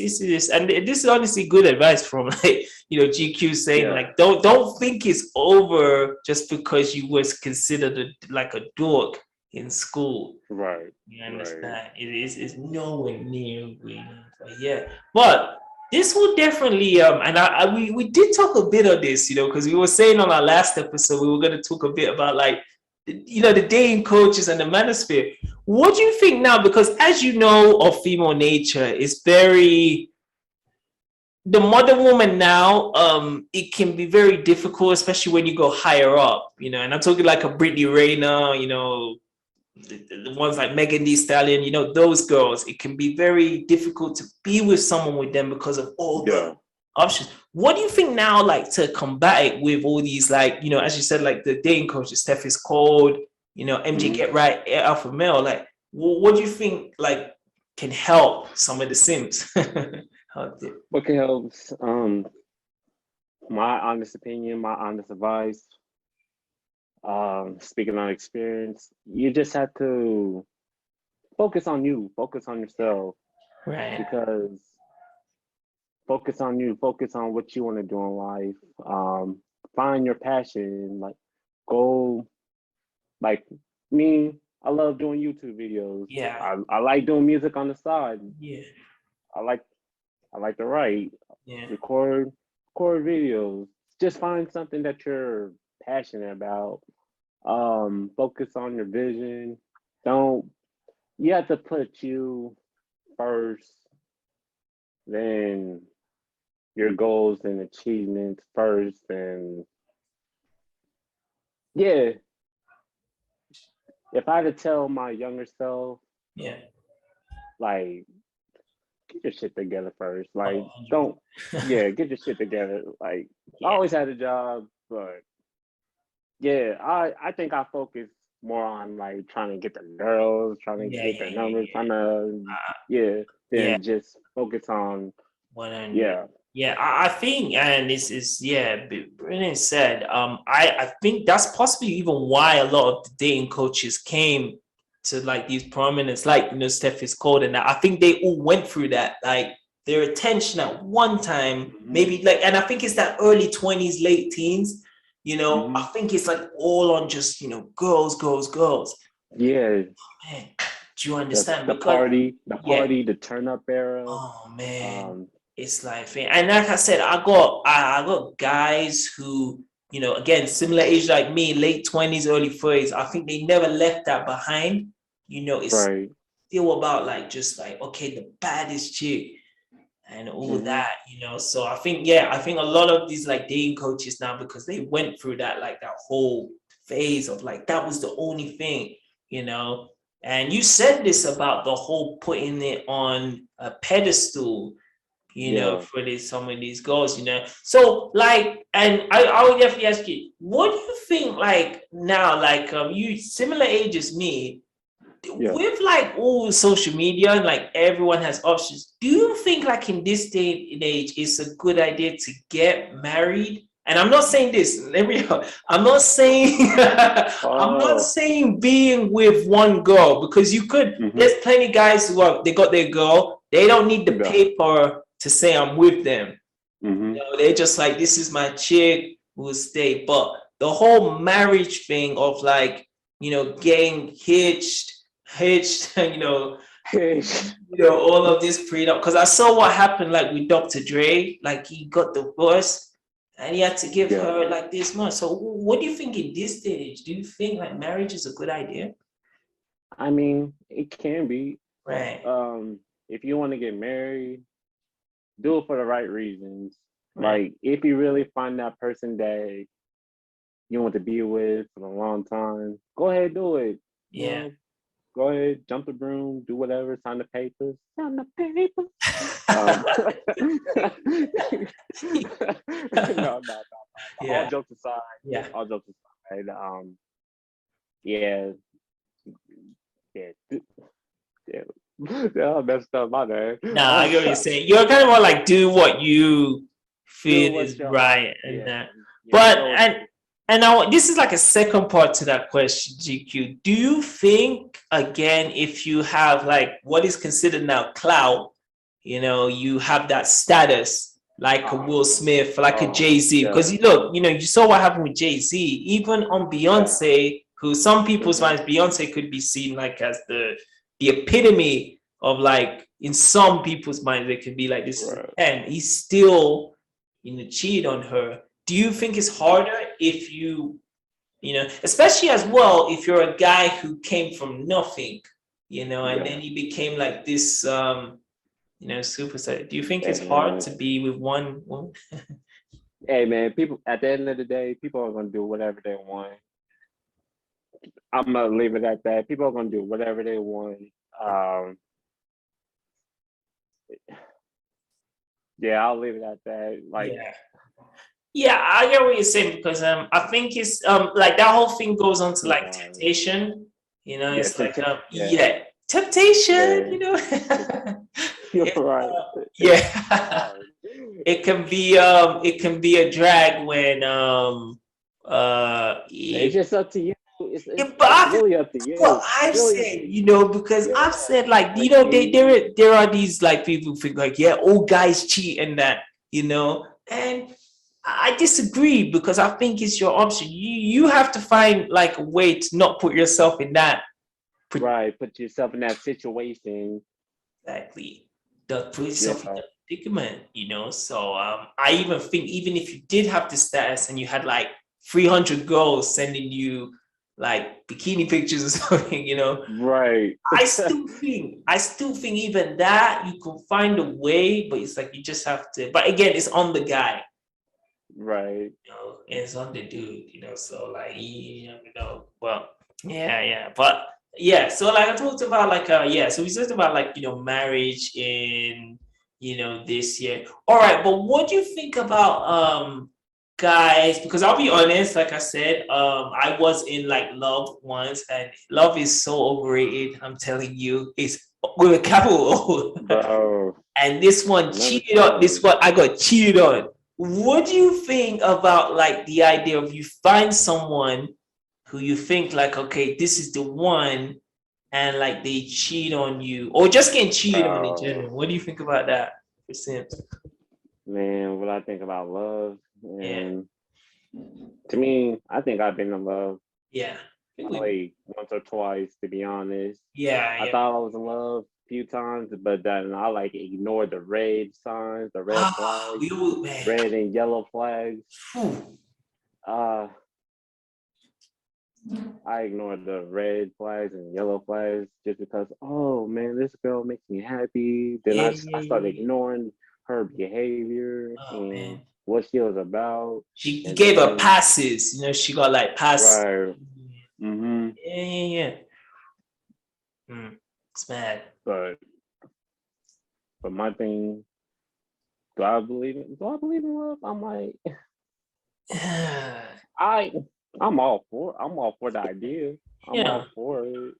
and this is honestly good advice from like, GQ saying Yeah. like don't think it's over just because you was considered like a dork in school. Right. You Right. understand? It's nowhere near really. But yeah. But this will definitely and we did talk a bit of this, because we were saying on our last episode we were going to talk a bit about like the dating coaches and the manosphere. What do you think now? Because as you know, of female nature is very the modern woman now, it can be very difficult, especially when you go higher up, and I'm talking like a Brittany Rayner, the ones like Megan Thee Stallion, those girls, it can be very difficult to be with someone with them because of all the Yeah. options. What do you think now, like to combat it with all these, like, as you said, like the dating coaches, Steph is cold, MJ Hmm. Get Right, Alpha Male, like, what do you think, like, can help some of the Simps? What can help? My honest opinion, my honest advice. Speaking on experience, you just have to focus on you, focus on yourself, Right. because focus on you, focus on what you want to do in life. Find your passion. Like, go, like me. I love doing YouTube videos. Yeah. I like doing music on the side. Yeah. I like I like to write, Yeah. record videos. Just find something that you're passionate about. Focus on your vision. Don't You have to put you first, then your goals and achievements first, and yeah. If I had to tell my younger self, Yeah. like, get your shit together first. Like, Oh, don't, 100%. yeah, get your shit together. Like, I Yeah. always had a job, but Yeah, I think I focus more on like trying to get the girls, trying to Yeah, get yeah, their yeah, numbers, yeah. trying to yeah, Yeah, then just focus on 100. yeah. Yeah, I think, and this is, yeah, brilliant said. I think that's possibly even why a lot of the dating coaches came to like these prominents, like, Steph is cold, and that. I think they all went through that, like their attention at one time, Hmm. maybe like, and I think it's that early 20s, late teens. I Hmm. think it's like all on just girls, girls, girls. Yeah, Man, do you understand? the Because yeah, the turn up era. oh man, Um, it's like, and like I said, I got guys who, again, similar age like me, late 20s, early 30s. I think they never left that behind. It's right. still about like just like, okay, the baddest chick and all Hmm. that. So I think, yeah, I think a lot of these like dating coaches now, because they went through that, like that whole phase of like that was the only thing, you know. And you said this about the whole putting it on a pedestal, Yeah. for some of these girls. So like, and I would definitely ask you, what do you think like now, like you similar age as me, Yeah. with like all social media and like everyone has options, do you think like in this day and age it's a good idea to get married? And I'm not saying this, I'm not saying I'm not Oh. saying being with one girl, because you could, Hmm. there's plenty of guys who are, they got their girl, they don't need the Yeah. paper to say I'm with them. Hmm. They're just like, this is my chick, who will stay. But the whole marriage thing of like, getting hitched, all of this prenup. Because I saw what happened like with Dr. Dre, like he got divorced and he had to give Yeah. her like this much. So what do you think in this stage? Do you think like marriage is a good idea? I mean, it can be. Right, If you want to get married, do it for the right reasons. right. Like if you really find that person that you want to be with for a long time, go ahead, do it. You Yeah. know, go ahead, jump the broom, do whatever, sign the papers. Sign the papers. Um, no, no, no. All Yeah. jokes aside, Yeah. all jokes aside. Yeah, yeah, yeah. Yeah, I messed up my name. Nah, I get what you're saying. You're kind of more like do what you Do feel what is your heart, right, and yeah, that. yeah. But Go with and now this is like a second part to that question, GQ. Do you think again, if you have like what is considered now clout, you have that status like a Will Smith, like a oh, Jay-Z? yeah, Because you look, you saw what happened with Jay-Z, even on yeah. Beyonce, who some people's Hmm. minds, Beyonce could be seen like as the epitome of like, in some people's minds, it could be like this is a Right. 10. He's still, cheat on her. Do you think it's harder if especially as well, if you're a guy who came from nothing, and Yeah. then he became like this, superstar? Do you think it's hard And to be with one woman? hey, man, people at the end of the day, people are gonna do whatever they want. I'm gonna leave it at that. People are gonna do whatever they want. Um, yeah, I'll leave it at that. Like, Yeah. Yeah, I get what you're saying, because I think it's like that whole thing goes on to like um, temptation. yeah, It's like yeah, yeah, temptation, yeah. You're It's, right. yeah. Um, It can be a drag when it's just up to you. It's yeah, it's but it's really up to what you. I've Really up said, to you. because Yeah, I've said like, like there are these like people who think like, yeah, all guys cheat and that, and I disagree, because I think it's your option. You have to find like a way to not put yourself in that. right. Put yourself in that situation. Exactly. That put Yeah, yourself in that predicament, So I even think, even if you did have the status and you had like 300 girls sending you like bikini pictures or something, right. I still think even that you can find a way, but it's like you just have to. But again, it's on the guy, Right. and it's on the dude, So like well, yeah, but yeah. So like I talked about like yeah. So we talked about like marriage in this year. All right, but what do you think about guys, because I'll be honest, like I said, I was in like love once, and love is so overrated. I'm telling you, it's with a capital O. Bro, And this one never cheated on. This tried. one I got cheated on. What do you think about like the idea of you find someone who you think like, okay, this is the one, and like they cheat on you, or just getting cheated on in general? What do you think about that for Simps? Man, what I think about love, Yeah, and to me, I think I've been in love yeah, probably once or twice, to be honest. yeah, I yeah. thought I was in love a few times, but then I like ignored the red signs, the red Oh, flags, you man. red and yellow flags. Whew. Uh, I ignored the red flags and yellow flags just because, oh man, this girl makes me happy. Then Yeah, I yeah, started yeah. ignoring her behavior Oh and man. what she was about. She And gave her then, passes. You know, she got like passes. right, mm-hmm. Yeah, yeah, yeah. It's mad. But my thing, do I believe in love? I'm like, I I'm all for the idea. I'm Yeah, all for it.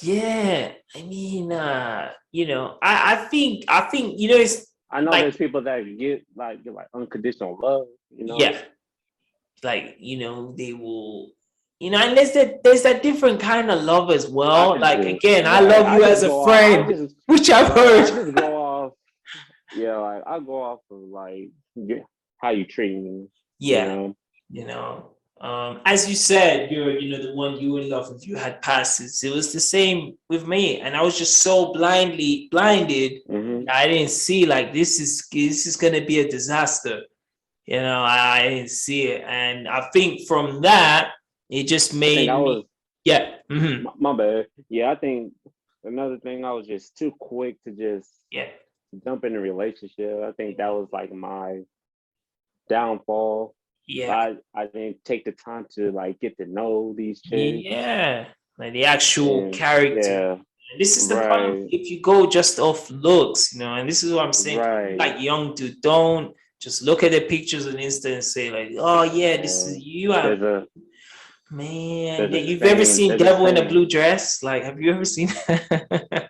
yeah. I mean, I think, it's I know like, there's people that get unconditional love, yeah, like, they will, and there's that different kind of love as I well. could Like, just again, I right. love I you as just a go off. I friend, just which I've right. I heard. just go off. Yeah, like I go off of like how you treat me. You Yeah, know. as you said, the one you in love with, you had passes. It was the same with me, and I was just so blinded. Mm-hmm. I didn't see like this is gonna be a disaster. I didn't see it, and I think from that it just I think made I was me, yeah, my bad. Yeah, I think another thing I was just too quick to just yeah, jump in a relationship. I think that was like my downfall. yeah, I didn't take the time to like get to know these chicks yeah, like the actual and character. yeah, This is the problem right, if you go just off looks, and this is what I'm saying. right. Like young dude, don't just look at the pictures on Insta and say like, oh yeah, this is And you. there's a Man, there's yeah, a you've ever saying seen there's a Devil in a saying Blue Dress? Like, have you ever seen that?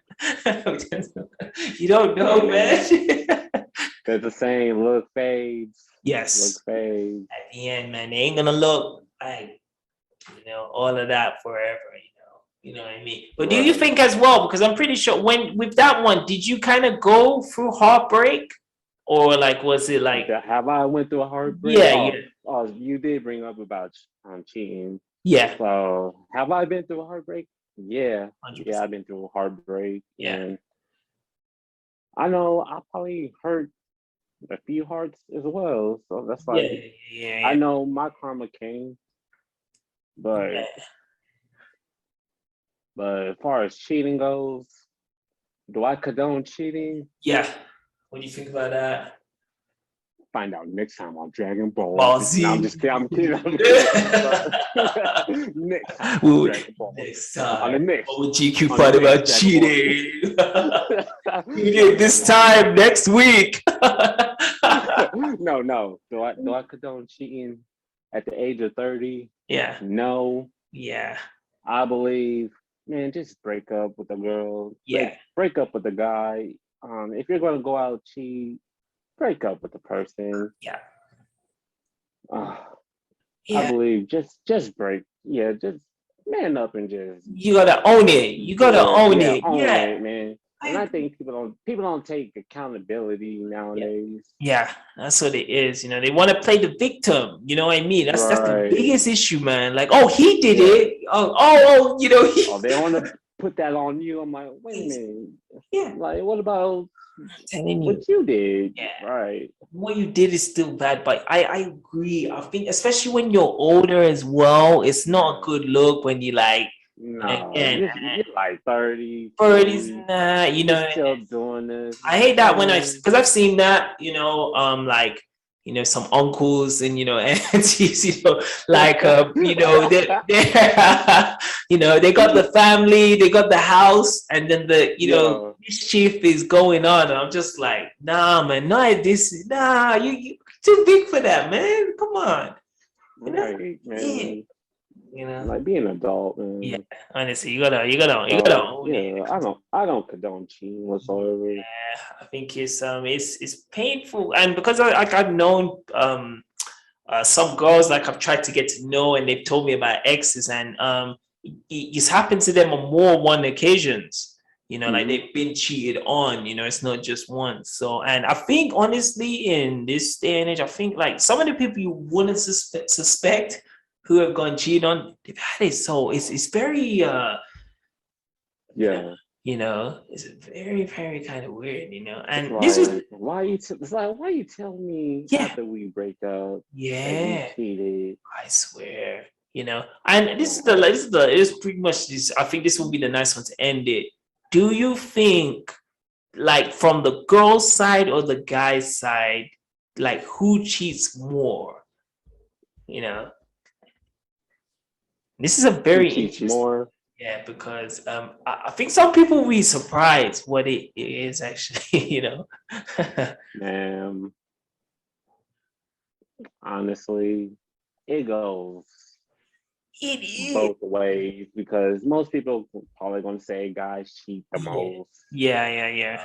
You don't know, man. man. There's a saying look fades, Yes. look fades. At the end, man, they ain't gonna look like, all of that forever, you know what I mean? But do you Right. think as well, because I'm pretty sure when with that one, did you kind of go through heartbreak? Or like was it like, Have I went through a heartbreak? yeah, Oh, yeah, oh, you did bring up about cheating. yeah, So have I been through a heartbreak? Yeah, yeah, 100%. I've been through a heartbreak, Yeah. and I know I probably hurt a few hearts as well. So that's Yeah, like yeah, I yeah, know my karma came, but yeah. as far as cheating goes, do I condone cheating? Yeah. What do you think about that? Find out next time on Dragon Ball. Ball No, I'm Z. just kidding. I'm kidding. I'm kidding. Next time on Well, Dragon Ball. next On the time, next. what would GQ On the fight about next Dragon Ball. cheating? You did this time next week. No. Do I condone cheating at the age of 30? Yeah, No. yeah, I believe, man, just break up with a girl. yeah, Break up with a guy. If you're gonna go out cheat, break up with the person. yeah, I yeah. believe just break. Yeah, just man up and just You gotta own it. You gotta own it. own Yeah. it, man. And I think people don't take accountability nowadays. Yeah, that's what it is. They want to play the victim. You know what I mean? That's the Right. biggest issue, man. Like, oh, he did Yeah. it. Oh, he. Oh, they want to put that on you. I'm like, wait a minute. Yeah. Like, what about I'm telling you, what you did? Yeah. Right. what you did is still bad. But I agree. I think especially when you're older as well, it's not a good look when you like. No, Again, you're like 30, 30s, 40, nah, you're still doing this. I hate that because I've seen that, like, some uncles and aunties, like they they got the family, they got the house, and then the Yeah. mischief is going on. And I'm just like, nah, man, not this, nah, you too big for that, man. Come on, Right, yeah, man. Like, be an adult, man. yeah. Honestly, you gotta So, own it. yeah, I don't condone cheating whatsoever. I think it's painful, and because I've known some girls, like I've tried to get to know, and they've told me about exes, and it's happened to them on more one occasions. Like they've been cheated on. It's not just once. So, and I think honestly, in this day and age, I think like some of the people you wouldn't suspect who have gone cheated on, they've had it. So it's very Yeah. it's very, very kind of weird, and Like, this was, why you tell me yeah, after we break up that you yeah, cheated? I swear, and this is pretty much this. I think this will be the nice one to end it. Do you think, like, from the girl's side or the guy's side, like, who cheats more? This is a Who very cheats interesting. more? Yeah, because I think some people will be surprised what it is actually, Man, honestly, it goes It is. both ways because most people probably gonna say guys cheat the most. Yeah.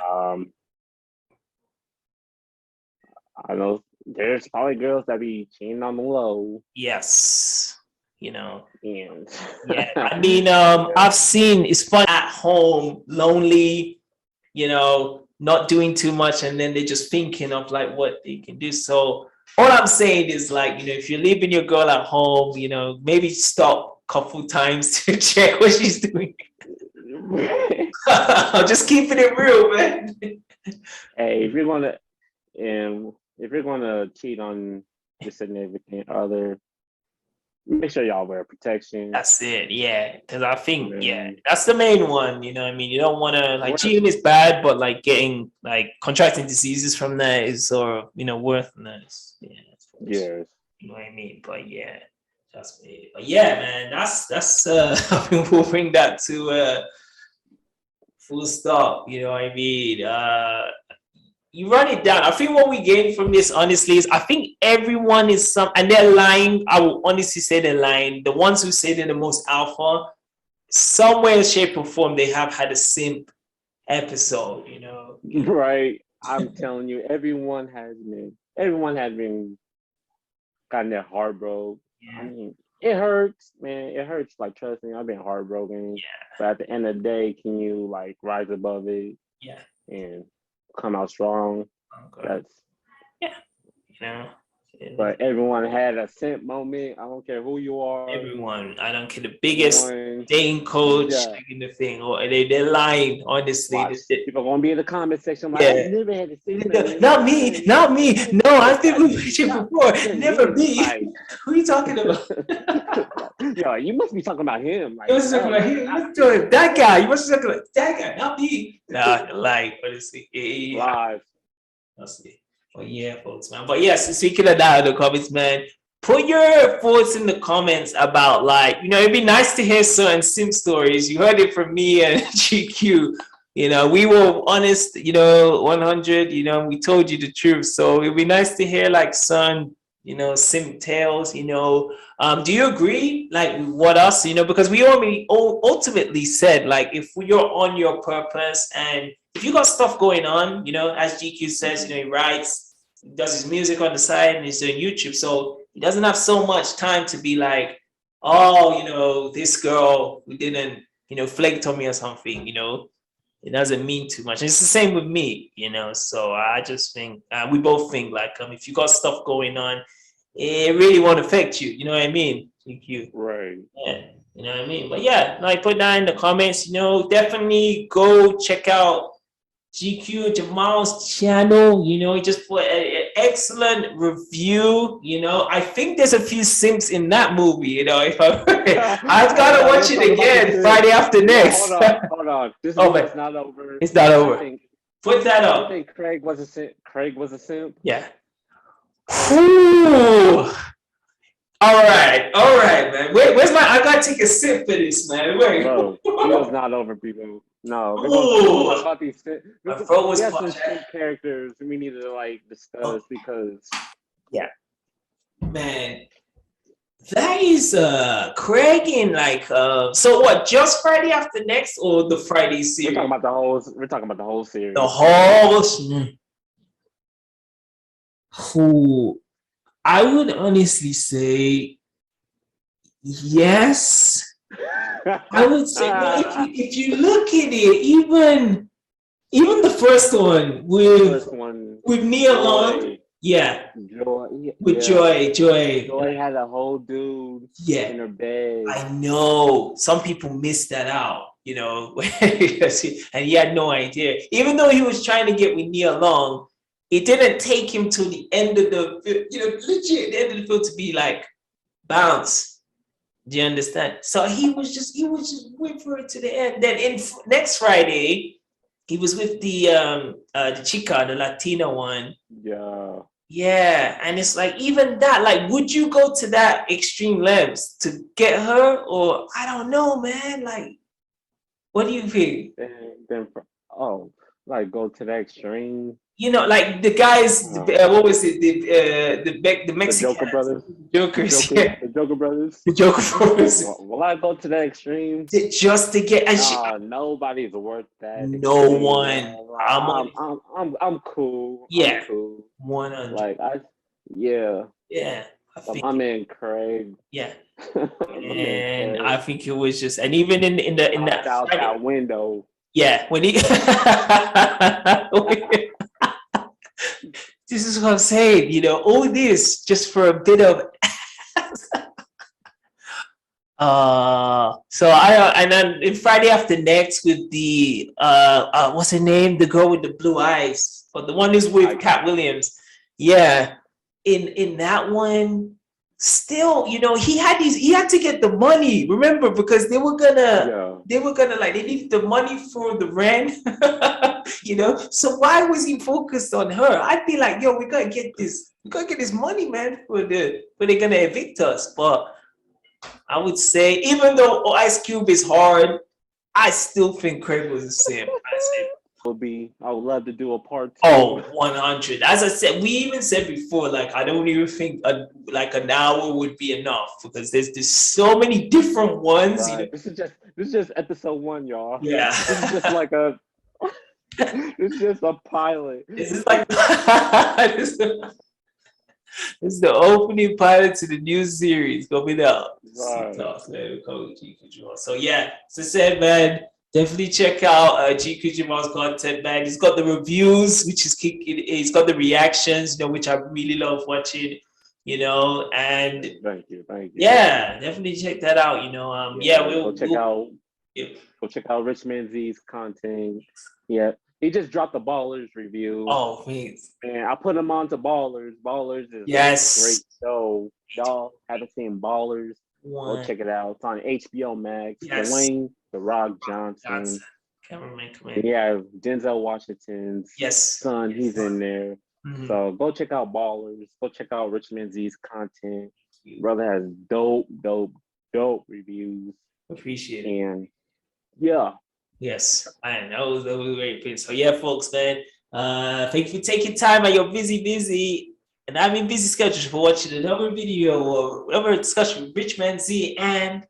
I know there's probably girls that be cheating on the low. Yes. And Yeah. I mean, I've seen it's fun at home, lonely, not doing too much, and then they're just thinking of like what they can do. So all I'm saying is like, if you're leaving your girl at home, maybe stop a couple times to check what she's doing. I'm just keeping it real, man. Hey, if you're gonna cheat on your significant other, make sure y'all wear protection. That's it, yeah. Because I think, that's the main one. You don't want to like cheating is bad, but like getting like contracting diseases from that is sort of worthless. Yeah. Yes. You know what I mean? But yeah, that's me. But yeah, man, that's I mean, we'll bring that to full stop. You know what I mean? You run it down. I think what we gain from this, honestly, is I think everyone is and they're lying. I will honestly say they're lying. The ones who say they're the most alpha, somewhere, shape, or form, they have had a simp episode. Right. I'm telling you, everyone has been gotten their heart broke. Yeah. I mean, it hurts, man. It hurts. Like, trust me, I've been heartbroken. Yeah. But at the end of the day, can you like rise above it? Yeah. And come out strong. Okay. That's But everyone had a simp moment. I don't care who you are. Everyone. I don't care. The biggest dating coach in the thing, or they're lying. Honestly, people are gonna be in the comment section like, I never had a simp. Not me. No, I've been with you before. Never me. Who are you talking about? Yo, you must be talking about him. Like, you must be talking about him. You must be talking about that guy. You must be talking about that guy, not me. Nah, like, honestly. Live. Honestly. But yeah, folks, man. But yes, speaking of that in the comments, man, put your thoughts in the comments about, like, it'd be nice to hear certain simp stories. You heard it from me and GQ. We were honest, 100, we told you the truth. So it'd be nice to hear like some, simp tales, do you agree like with what us, because we ultimately said, like, if you're on your purpose and if you got stuff going on, as GQ says, he writes, he does his music on the side and he's doing YouTube. So he doesn't have so much time to be like, oh, this girl who didn't, flaked on me or something, it doesn't mean too much. It's the same with me, so I just think, we both think like, if you got stuff going on, it really won't affect you. You know what I mean? GQ. Right. Yeah. You know what I mean? But yeah, like, put that in the comments, definitely go check out GQJamaal's channel. He just put an excellent review. I think there's a few simps in that movie. If I've got to watch it again Friday after next. Hold on. This is not over. It's not over. Put that up. I think Craig was a simp. Yeah. Ooh. All right, man. Wait, where's my? I gotta take a sip for this, man. Wait. Bro, video's not over, people. No, we're Ooh. gonna talk about these. My throat was We have some parched. simp characters we need to like discuss because Yeah, man. That is Craig and like so what? Just Friday after next or the Friday we're series? talking about the whole. We're talking about the whole series. The whole. Who I would honestly say yes. I would say no, if you look at it, even the first one with Nia Long, yeah, with Joy. Joy had a whole dude in her bed. I know some people missed that out, you know, and he had no idea. Even though he was trying to get with Nia Long, it didn't take him to the end of the, you know, legit the end of the film to be like bounce. Do you understand? So he was just wait for it to the end. Then next Friday, he was with the chica, the Latina one. Yeah, and it's like even that, like, would you go to that extreme lengths to get her, or I don't know, man. Like, what do you think? Then like go to the extreme. You know, like the guys, what was it? The Mexican Joker brothers. Jokers. The Joker brothers. The Joker brothers. Will I go to the extreme? Just to get and nobody's worth that. No one. I'm cool. Yeah. I'm cool. 100. Like Yeah. I'm in Craig. Yeah. And I think it was just, and even in that out that window. Yeah, when he this is what I'm saying, you know, all this just for a bit of so and then in Friday after next with the what's her name? The girl with the blue eyes, or the one who's with Cat Williams. Yeah. In that one, still, you know, he had to get the money, remember, because they were gonna like, they needed the money for the rent. You know, so why was he focused on her? I'd be like, yo, we gotta get this money, man, for they're gonna evict us. But I would say, even though Ice Cube is hard, I still think Craig was a simp. I would love to do a part 2. Oh, 100. As I said, we even said before, like, I don't even think like an hour would be enough, because there's so many different ones. Right. You know? This is just episode 1, y'all. Yeah. This is just like it's just a pilot. This is like this is the opening pilot to the new series coming out. Right. So yeah, as I said, man, definitely check out GQJamaal's content, man. He's got the reviews, which is kicking. He's got the reactions, you know, which I really love watching. You know, and thank you. Yeah, definitely check that out. You know, we'll check out. Go check out RichManz's content. Yeah, he just dropped the Ballers review. Oh, please. And I put him on to Ballers. Ballers is a great show. Y'all haven't seen Ballers? Go check it out. It's on HBO Max. Yes. Dwayne The Rock Johnson. Yeah, Denzel Washington's son. He's in there. Mm-hmm. So go check out Ballers. Go check out RichManz's content. Brother has dope reviews. Appreciate it. And yeah. Yes, I know that was great. So yeah, folks, man. Thank you for taking time at your busy, and I'm in busy schedules for watching another video or another discussion with RichManz and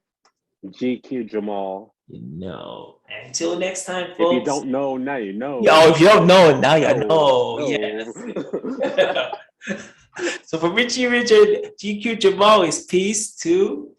GQJamaal. You know. Until next time, folks. If you don't know, now you know. Oh, if you don't know, now you know. Yes. So for Richie Rich and GQJamaal is peace to